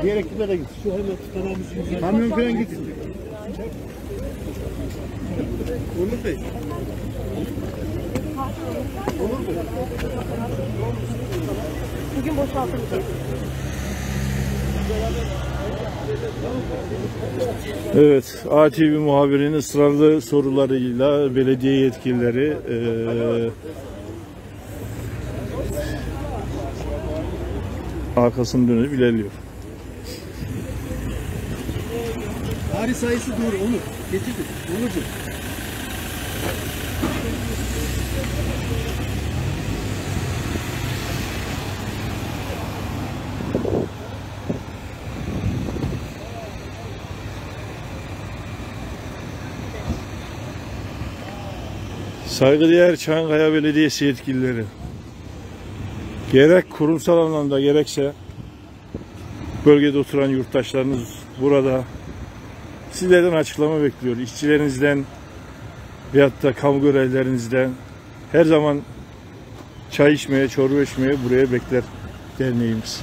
Diğer ekiplere git. Şu hemen tutanağımızı. Kamyon falan git. Onur Bey. Bugün boşaltılacak. Evet, ATV muhabirinin ısrarlı sorularıyla belediye yetkilileri arkasını dönüp ilerliyor. Tarih sayısı doğru, Onur. Getirdik. Onurcuğum. Saygıdeğer Çankaya Belediyesi yetkilileri, gerek kurumsal anlamda gerekse bölgede oturan yurttaşlarınız burada sizlerden açıklama bekliyor. İşçilerinizden veyahut da kamu görevlilerinizden her zaman çay içmeye, çorba içmeye buraya bekler derneğimiz.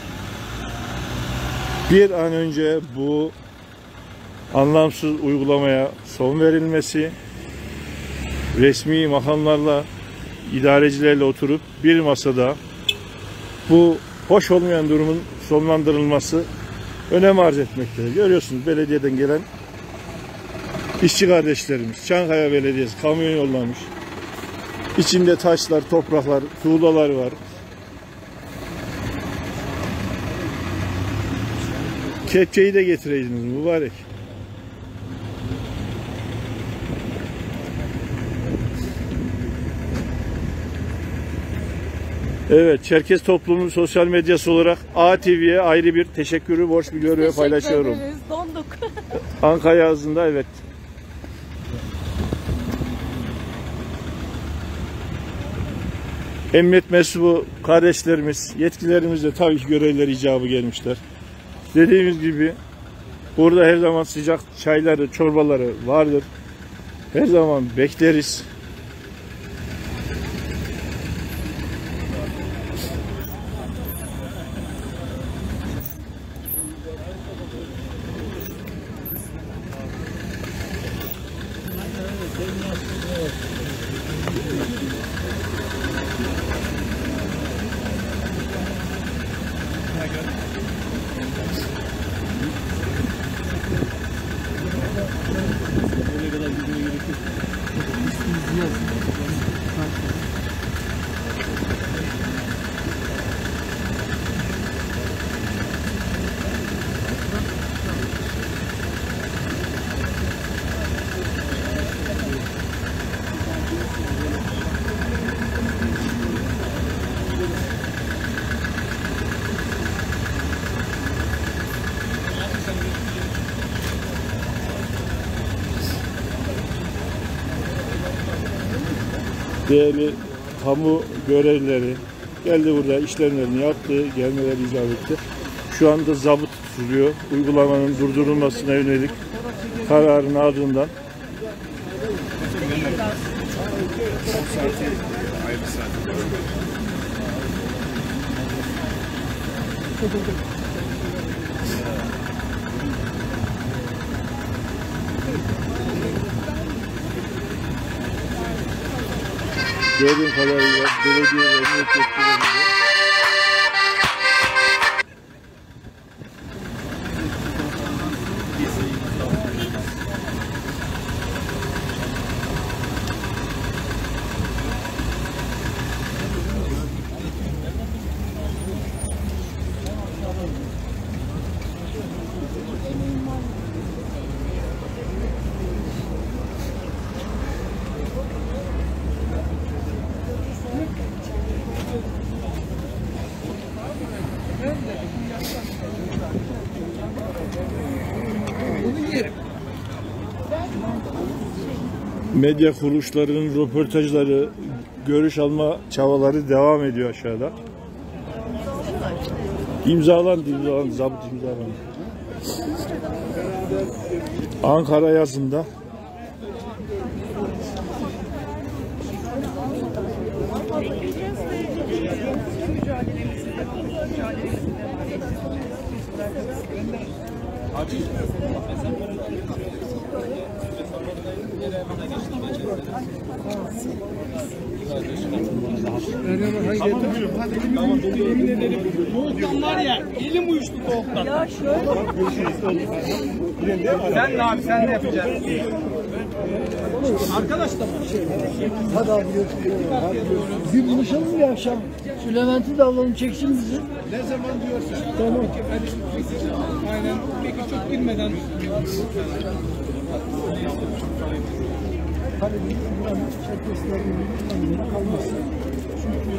Bir an önce bu anlamsız uygulamaya son verilmesi, resmi makamlarla, idarecilerle oturup bir masada bu hoş olmayan durumun sonlandırılması önem arz etmektedir. Görüyorsunuz belediyeden gelen işçi kardeşlerimiz, Çankaya Belediyesi kamyon yollamış. İçinde taşlar, topraklar, tuğlalar var. Kepçeyi de getireydiniz mübarek. Evet, Çerkez toplumunun sosyal medyası olarak ATV'ye ayrı bir teşekkürü borç biliyor ve paylaşıyorum. Teşekkür ederiz, donduk. Ankara yazında evet. Emniyet mensubu kardeşlerimiz, yetkilerimiz de tabii ki görevleri icabı gelmişler. Dediğimiz gibi burada her zaman sıcak çayları, çorbaları vardır. Her zaman bekleriz. Değerli kamu görevlileri geldi, burada işlemlerini yaptı, gelmeleri icap etti. Şu anda zabıt sürüyor. Uygulamanın durdurulmasına yönelik kararın ardından. Gördüğüm kadarıyla belediye ve emniyet yetkilileri medya kuruluşlarının röportajları, görüş alma çabaları devam ediyor aşağıda. İmzalandı, zabıt imzalandı. Ankara yazında. Soğuktan var ya, elim uyuştu soğuktan. Ya şöyle. Sen ne abi, sen ne yapacaksın? Arkadaş da mı? Hadi abi. Bir buluşalım bir akşam. Şu Levent'i de alalım, çeksin bizi. Ne zaman diyorsun? Tamam. Aynen. Peki çok girmeden. Hani buranın Çerkesler'in kalması. Çünkü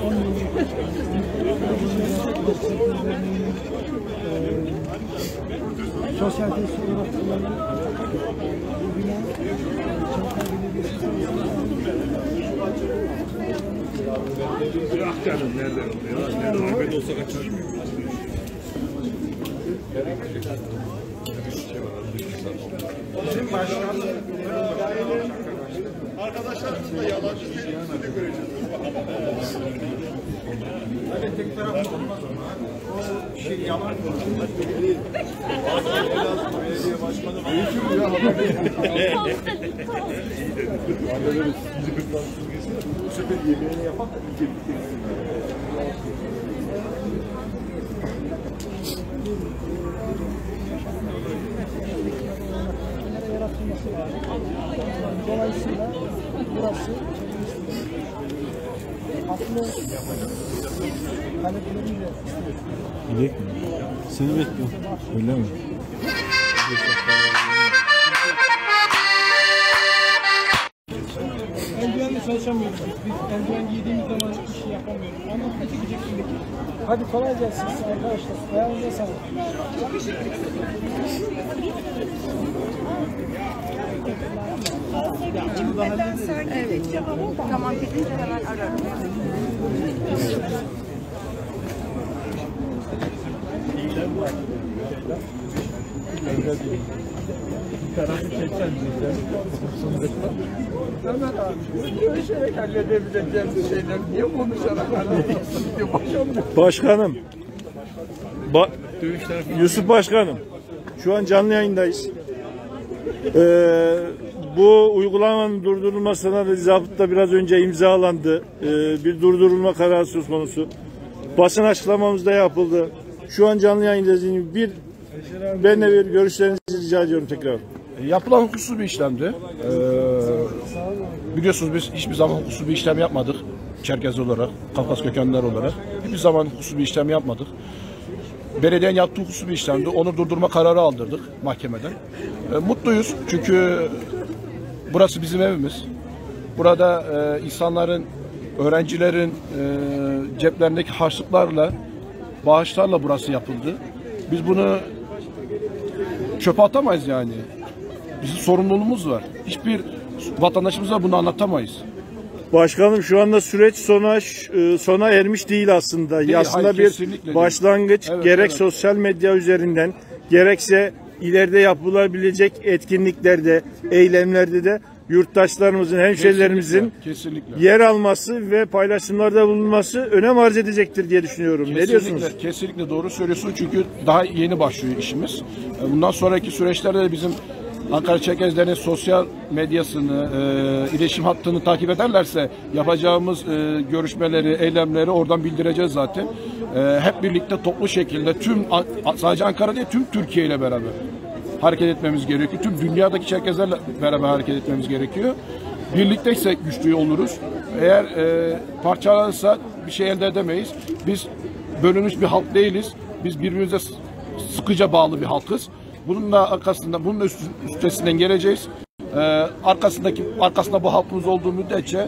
10 yıllık sosyal tesis olarak kullanılan bu bina Çankaya Belediyesi Bırak canım, nereden oluyor? Ahmet olsa kaçırır mı? Bizim başkanım arkadaşlarımız da yabancı bir göreceğiz. Hani tek taraf olmaz ama o şey yapar. Belediye başkanı bu sefer yemeğini yapak da yaratılması lazım. Dolayısıyla burası haklı talepleriyle Gidek mi? Seni bekliyorum. Öyle mi? Eldivenle çalışamıyoruz biz. Eldiven giydiğimiz zaman bir şey yapamıyoruz. Ama ne çekecek şimdiki? Hadi kolay gelsin arkadaşlar. Ayağınıza sağlık. Evet. Tamam, gidince hemen ararım. Bir tarafı çeksen bizden. Ömer abi, görüşerek halledebileceğimiz şeyler niye konuşarak hallediyorsun diye boşanmıyor. Başkanım, Yusuf Başkanım, şu an canlı yayındayız. Bu uygulamanın durdurulmasına da zabıtta biraz önce imzalandı. Bir durdurulma kararı söz konusu. Basın açıklamamız da yapıldı. Şu an canlı yayındayız. Ben de bir görüşlerinizi rica ediyorum tekrar. Yapılan hukuksuz bir işlemdi. Biliyorsunuz biz hiçbir zaman hukuksuz bir işlem yapmadık. Çerkez olarak, Kafkas kökenliler olarak. Hiçbir zaman hukuksuz bir işlem yapmadık. Belediyenin yaptığı hukuksuz bir işlemdi. Onu durdurma kararı aldırdık mahkemeden. Mutluyuz çünkü burası bizim evimiz. Burada insanların, öğrencilerin ceplerindeki harçlıklarla, bağışlarla burası yapıldı. Biz bunu çöpe atamayız yani. Bizim sorumluluğumuz var. Hiçbir vatandaşımıza bunu anlatamayız. Başkanım şu anda süreç sona ermiş değil aslında. Değil, aslında hayır, bir başlangıç evet, gerek evet. sosyal medya üzerinden gerekse ileride yapılabilecek etkinliklerde, eylemlerde de yurttaşlarımızın, hemşehrilerimizin kesinlikle yer alması ve paylaşımlarda bulunması önem arz edecektir diye düşünüyorum. Ne diyorsunuz? Kesinlikle doğru söylüyorsun çünkü daha yeni başlıyor işimiz. Bundan sonraki süreçlerde de bizim Ankara Çerkezler'in sosyal medyasını, iletişim hattını takip ederlerse yapacağımız görüşmeleri, eylemleri oradan bildireceğiz zaten. Hep birlikte toplu şekilde sadece Ankara değil tüm Türkiye ile beraber hareket etmemiz gerekiyor. Tüm dünyadaki Çerkezlerle beraber hareket etmemiz gerekiyor. Birlikteysek güçlü oluruz. Eğer parçalanırsa bir şey elde edemeyiz. Biz bölünmüş bir halk değiliz. Biz birbirimize sıkıca bağlı bir halkız. Bunun da arkasında, bunun üstesinden geleceğiz. Arkasında bu halkımız olduğu müddetçe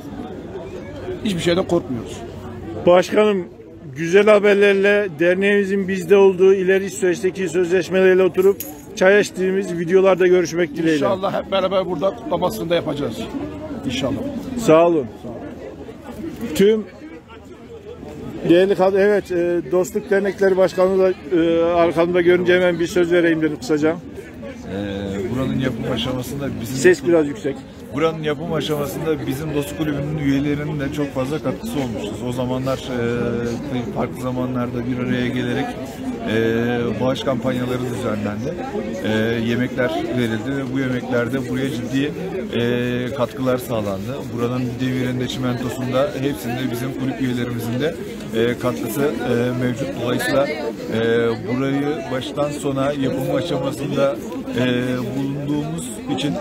hiçbir şeyden korkmuyoruz. Başkanım, güzel haberlerle derneğimizin bizde olduğu ileri süreçteki sözleşmelerle oturup çay içtiğimiz videolarda görüşmek dileğiyle. İnşallah hep beraber burada kutlamasını da yapacağız. İnşallah. Sağ olun. Tüm değerli evet, Dostluk Dernekleri Başkanı da arkamda görünce hemen bir söz vereyim dedim kısaca. Buranın yapım aşamasında ses biraz yüksek. Buranın yapım aşamasında bizim Dostluk Kulübü'nün üyelerinin de çok fazla katkısı olmuştur. O zamanlar farklı zamanlarda bir araya gelerek bağış kampanyaları düzenlendi. Yemekler verildi ve bu yemeklerde buraya ciddi katkılar sağlandı. Buranın devirinde, çimentosunda hepsinde bizim kulüp üyelerimizin de katkısı mevcut. Dolayısıyla burayı baştan sona yapım aşamasında bulunduğumuz için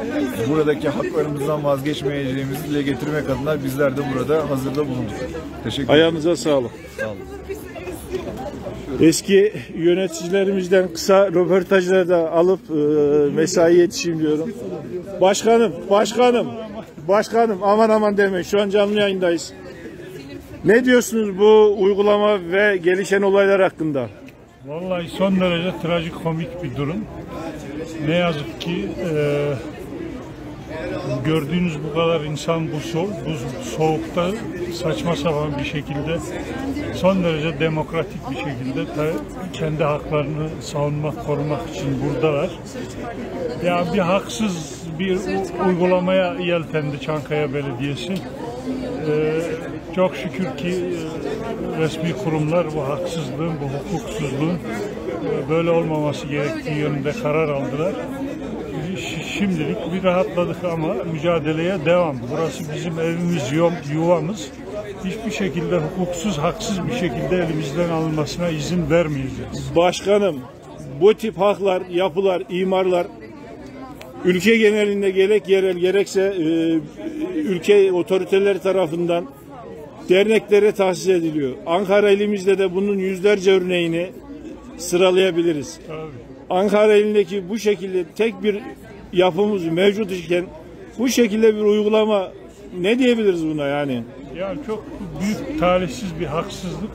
buradaki haklarımızdan vazgeçmeyeceğimizi dile getirmek adına bizler de burada hazırda bulunduk. Teşekkür ederim. Ayağınıza sağlık. Sağ olun. Eski yöneticilerimizden kısa röportajları da alıp mesai yetişeyim diyorum. Başkanım aman demeyin. Şu an canlı yayındayız. Ne diyorsunuz bu uygulama ve gelişen olaylar hakkında? Vallahi son derece trajikomik bir durum. Ne yazık ki gördüğünüz bu kadar insan bu soğukta saçma sapan bir şekilde son derece demokratik bir şekilde kendi haklarını savunmak, korumak için buradalar. Ya bir haksız bir uygulamaya yeltendi Çankaya Belediyesi. Çok şükür ki resmi kurumlar bu haksızlığın, bu hukuksuzluğun böyle olmaması gerektiği yönünde karar aldılar. Şimdilik bir rahatladık ama mücadeleye devam. Burası bizim evimiz, yuvamız. Hiçbir şekilde hukuksuz, haksız bir şekilde elimizden alınmasına izin vermeyeceğiz. Başkanım, bu tip haklar, yapılar, imarlar ülke genelinde gerek yerel gerekse ülke otoriteleri tarafından derneklere tahsis ediliyor. Ankara ilimizde de bunun yüzlerce örneğini sıralayabiliriz. Tabii. Ankara ilindeki bu şekilde tek bir yapımız mevcut iken bu şekilde bir uygulama ne diyebiliriz buna yani? Yani çok büyük talihsiz bir haksızlık.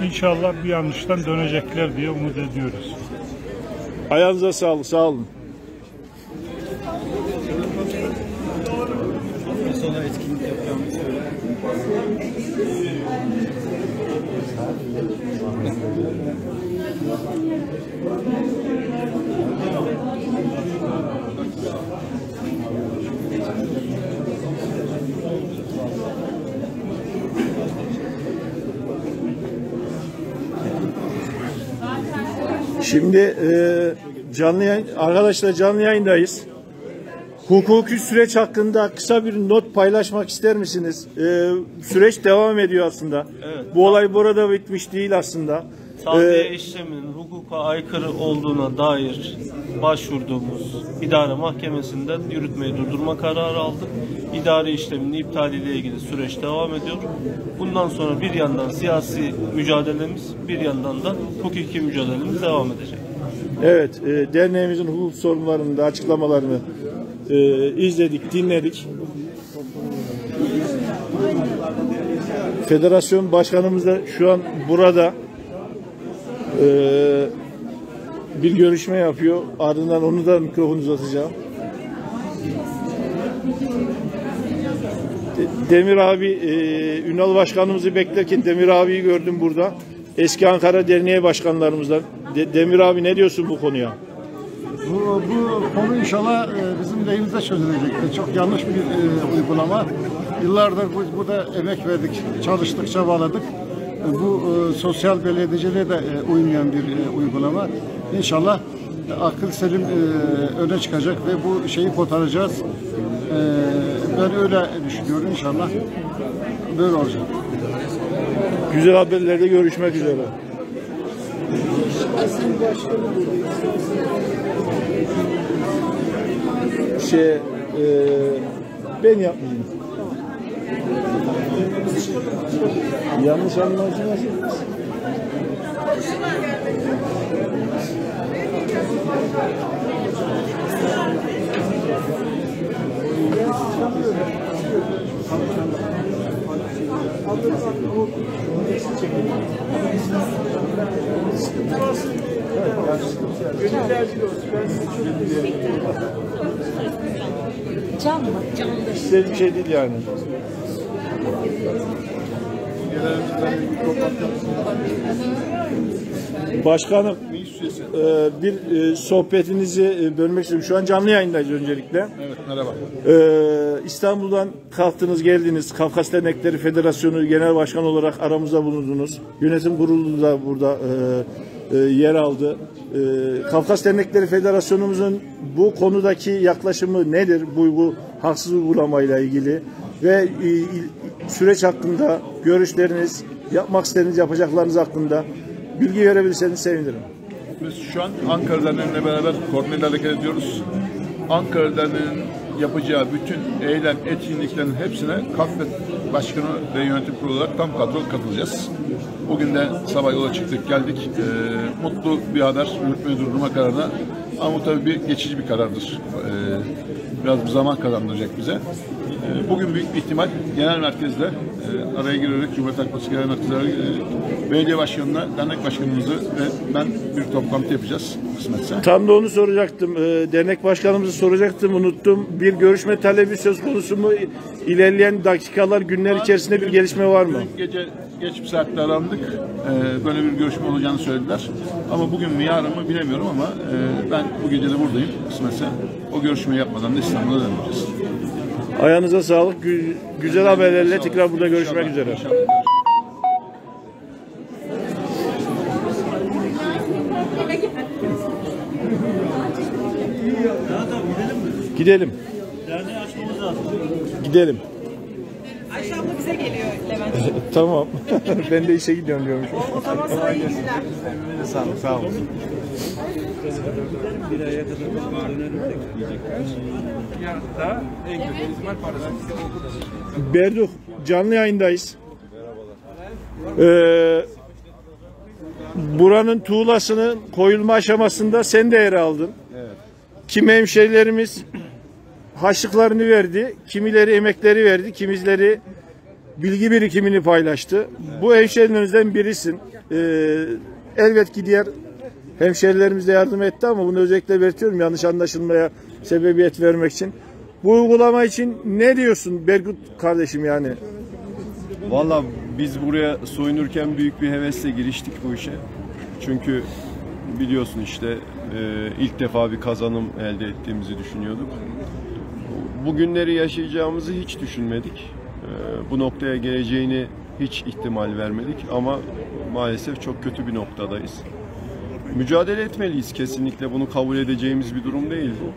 İnşallah bir yanlıştan dönecekler diye umut ediyoruz. Ayağınıza sağlık, sağ olun. Sonra etkinlik yapacağımızı söyle. Şimdi arkadaşlar canlı yayındayız. Hukuki süreç hakkında kısa bir not paylaşmak ister misiniz? Süreç devam ediyor aslında. Evet. Bu olay burada bitmiş değil aslında. Tahliye işleminin hukuka aykırı olduğuna dair başvurduğumuz idare mahkemesinden yürütmeyi durdurma kararı aldık. İdari işlemin iptaliyle ilgili süreç devam ediyor. Bundan sonra bir yandan siyasi mücadelemiz, bir yandan da hukuki mücadelemiz devam edecek. Evet, derneğimizin hukuk sorunlarını da açıklamalarını izledik, dinledik. Federasyon başkanımız da şu an burada bir görüşme yapıyor. Ardından onu da mikrofonu uzatacağım. Demir abi, Ünal başkanımızı beklerken Demir abiyi gördüm burada. Eski Ankara Derneği başkanlarımızdan. Demir abi ne diyorsun bu konuya? Bu konu inşallah bizim lehimize çözülecek. Çok yanlış bir uygulama. Yıllardır burada emek verdik, çalıştık, çabaladık. Bu sosyal belediyeciliğe de uymayan bir uygulama. İnşallah akıl selim öne çıkacak ve bu şeyi kotaracağız. Ben öyle düşünüyorum inşallah. Böyle olacak. Güzel haberlerde görüşmek üzere. Ben yapmayayım. Yanlış anlaşılmasın. Can mı? Canlı. Size bir şey değil yani. Başkanım, bir sohbetinizi bölmek istiyorum. Şu an canlı yayındayız öncelikle. Evet, merhaba. İstanbul'dan kalktınız, geldiniz. Kafkas Dernekleri Federasyonu Genel Başkan olarak aramızda bulundunuz. Yönetim kurulu da burada yer aldı. Kafkas Dernekleri Federasyonumuzun bu konudaki yaklaşımı nedir? Bu haksız uygulamayla ilgili ve süreç hakkında görüşleriniz, yapmak istediğiniz, yapacaklarınız hakkında bilgi verebilirseniz sevinirim. Biz şu an Ankara Derneği'yle beraber koordineli hareket ediyoruz. Ankara Derneği'nin yapacağı bütün eylem, etkinliklerin hepsine KAFED Başkanı ve Yönetim Kurulu olarak tam kadro katılacağız. Bugün de sabah yola çıktık, geldik. Mutlu bir haber, yürütmeyi durdurma kararına. Ama bu tabii bir geçici bir karardır. Biraz bir zaman kazandıracak bize. Bugün büyük bir ihtimal genel merkezle araya girerek Cumhuriyet Halk Partisi Genel Merkezleri belediye başkanına, dernek başkanımızı ve ben bir toplantı yapacağız kısmetse. Tam da onu soracaktım. Dernek başkanımızı soracaktım, unuttum. Bir görüşme talebi söz konusu mu? İlerleyen dakikalar, günler içerisinde bir gelişme var mı? Gece geç bir saatte arandık. Böyle bir görüşme olacağını söylediler. Ama bugün mü yarın mı bilemiyorum ama ben bu gece de buradayım kısmetse. O görüşmeyi yapmadan da İstanbul'a döneceğiz. Ayağınıza sağlık. Güzel haberlerle tekrar burada görüşmek üzere. Gidelim. Gidelim. Ayşe abla bize geliyor Levent. Tamam. Ben de işe gidiyorum diyormuş. O zaman sana iyi günler. Sağ olun. Bir aya kadar dönerim diyecekler. Yarın da en kötü İzmir parası. Berduk, canlı yayındayız. Buranın tuğlasının koyulma aşamasında sen de yer aldın. Evet. Kimi hemşehrilerimiz harçlıklarını verdi, kimileri emekleri verdi, kimileri bilgi birikimini paylaştı. Evet. Bu hemşehrilerimizden birisin. Elbet ki diğer hemşehrilerimiz de yardım etti ama bunu özellikle belirtiyorum yanlış anlaşılmaya sebebiyet vermek için. Bu uygulama için ne diyorsun Berkut kardeşim yani? Valla biz buraya soyunurken büyük bir hevesle giriştik bu işe. Çünkü biliyorsun işte ilk defa bir kazanım elde ettiğimizi düşünüyorduk. Bu günleri yaşayacağımızı hiç düşünmedik. Bu noktaya geleceğini hiç ihtimal vermedik ama maalesef çok kötü bir noktadayız. Mücadele etmeliyiz kesinlikle. Bunu kabul edeceğimiz bir durum değil bu.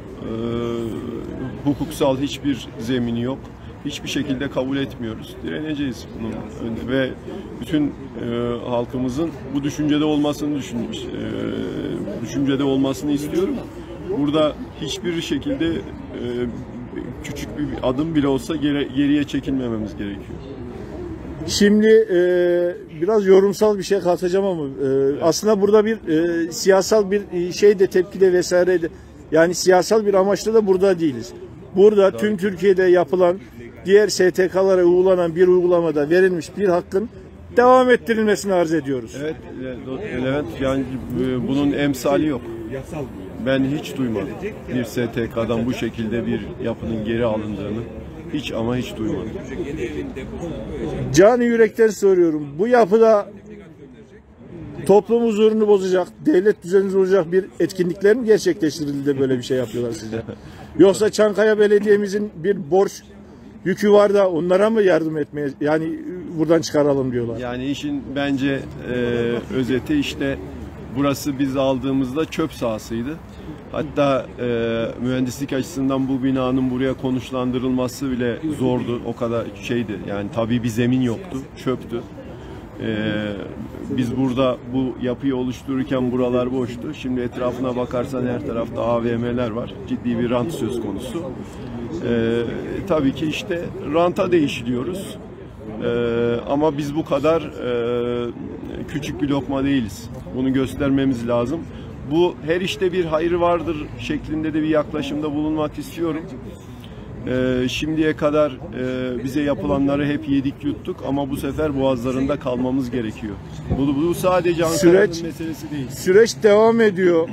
Hukuksal hiçbir zemini yok. Hiçbir şekilde kabul etmiyoruz. Direneceğiz bunun önünde ve bütün halkımızın bu düşüncede olmasını istiyorum. Burada hiçbir şekilde küçük bir adım bile olsa geriye çekilmememiz gerekiyor. Şimdi biraz yorumsal bir şey katacağım ama aslında burada bir siyasal bir şey de tepki de vesaire de, yani siyasal bir amaçla da burada değiliz. Burada tüm Türkiye'de yapılan diğer STK'lara uygulanan bir uygulamada verilmiş bir hakkın devam ettirilmesini arz ediyoruz. Evet Levent, yani bunun emsali yok. Ben hiç duymadım bir STK'dan bu şekilde bir yapının geri alındığını. Hiç ama hiç duymadım. Canı yürekten soruyorum. Bu yapıda toplum huzurunu bozacak, devlet düzenini bozacak bir etkinlikler mi gerçekleştirildi de böyle bir şey yapıyorlar size? Yoksa Çankaya Belediye'mizin bir borç yükü var da onlara mı yardım etmeye, yani buradan çıkaralım diyorlar? Yani işin bence özeti işte burası biz aldığımızda çöp sahasıydı. Hatta mühendislik açısından bu binanın buraya konuşlandırılması bile zordu. O kadar şeydi. Yani tabii bir zemin yoktu. Çöptü. Biz burada bu yapıyı oluştururken buralar boştu. Şimdi etrafına bakarsan her tarafta AVM'ler var. Ciddi bir rant söz konusu. Tabii ki işte ranta değişiliyoruz. Ama biz bu kadar küçük bir lokma değiliz. Bunu göstermemiz lazım. Bu her işte bir hayır vardır şeklinde de bir yaklaşımda bulunmak istiyorum. Şimdiye kadar bize yapılanları hep yedik yuttuk ama bu sefer boğazlarında kalmamız gerekiyor. Bu sadece Ankara'nın meselesi değil. Süreç devam ediyor.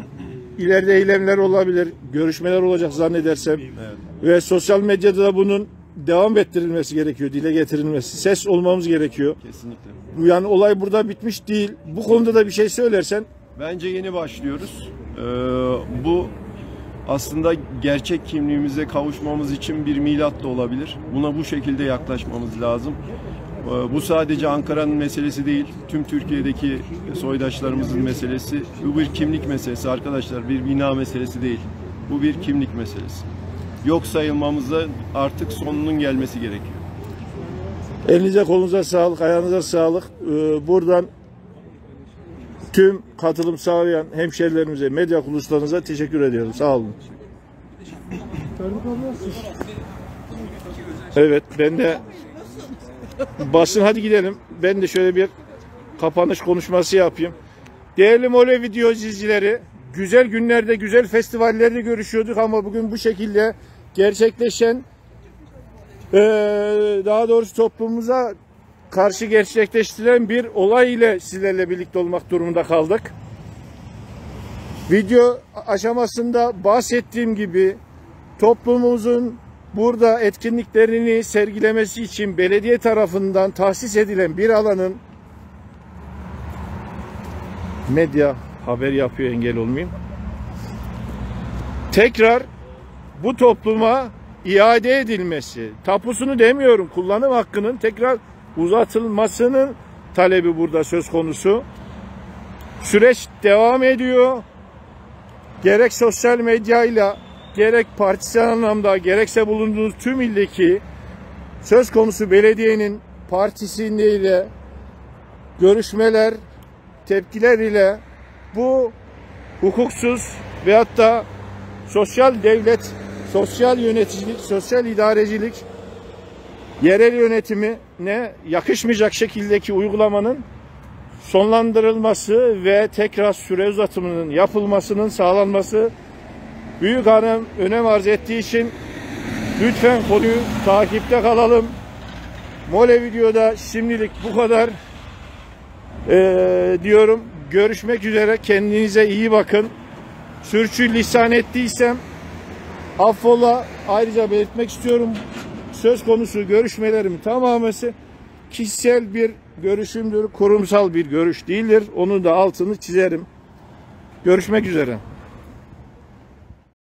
İleride eylemler olabilir, görüşmeler olacak zannedersem. Evet. Ve sosyal medyada da bunun devam ettirilmesi gerekiyor, dile getirilmesi. Ses olmamız gerekiyor. Kesinlikle. Yani olay burada bitmiş değil. Bu konuda da bir şey söylersen. Bence yeni başlıyoruz. Bu aslında gerçek kimliğimize kavuşmamız için bir milat da olabilir. Buna bu şekilde yaklaşmamız lazım. Bu sadece Ankara'nın meselesi değil, tüm Türkiye'deki soydaşlarımızın meselesi. Bu bir kimlik meselesi arkadaşlar, bir bina meselesi değil. Bu bir kimlik meselesi. Yok sayılmamıza artık sonunun gelmesi gerekiyor. Elinize kolunuza sağlık, ayağınıza sağlık. Buradan tüm katılım sağlayan hemşerilerimize, medya kuruluşlarınıza teşekkür ediyorum. Sağ olun. Evet, ben de basın, hadi gidelim. Ben de şöyle bir kapanış konuşması yapayım. Değerli Mole video izleyicileri, güzel günlerde, güzel festivallerde görüşüyorduk ama bugün bu şekilde gerçekleşen, daha doğrusu toplumumuza karşı gerçekleştirilen bir olay ile sizlerle birlikte olmak durumunda kaldık. Video aşamasında bahsettiğim gibi toplumumuzun burada etkinliklerini sergilemesi için belediye tarafından tahsis edilen bir alanın, medya haber yapıyor, engel olmayayım, tekrar bu topluma iade edilmesi, tapusunu demiyorum, kullanım hakkının tekrar uzatılmasının talebi burada söz konusu. Süreç devam ediyor. Gerek sosyal medyayla, gerek partisel anlamda, gerekse bulunduğunuz tüm ildeki söz konusu belediyenin partisiyle görüşmeler, tepkiler ile bu hukuksuz veyahut da sosyal devlet, sosyal yöneticilik, sosyal idarecilik, yerel yönetimine yakışmayacak şekildeki uygulamanın sonlandırılması ve tekrar süre uzatımının yapılmasının sağlanması büyük önem arz ettiği için lütfen konuyu takipte kalalım. Mole videoda şimdilik bu kadar diyorum. Görüşmek üzere. Kendinize iyi bakın. Sürçülisan ettiysem affola. Ayrıca belirtmek istiyorum. Söz konusu görüşmelerim tamamı kişisel bir görüşümdür. Kurumsal bir görüş değildir. Onun da altını çizerim. Görüşmek üzere.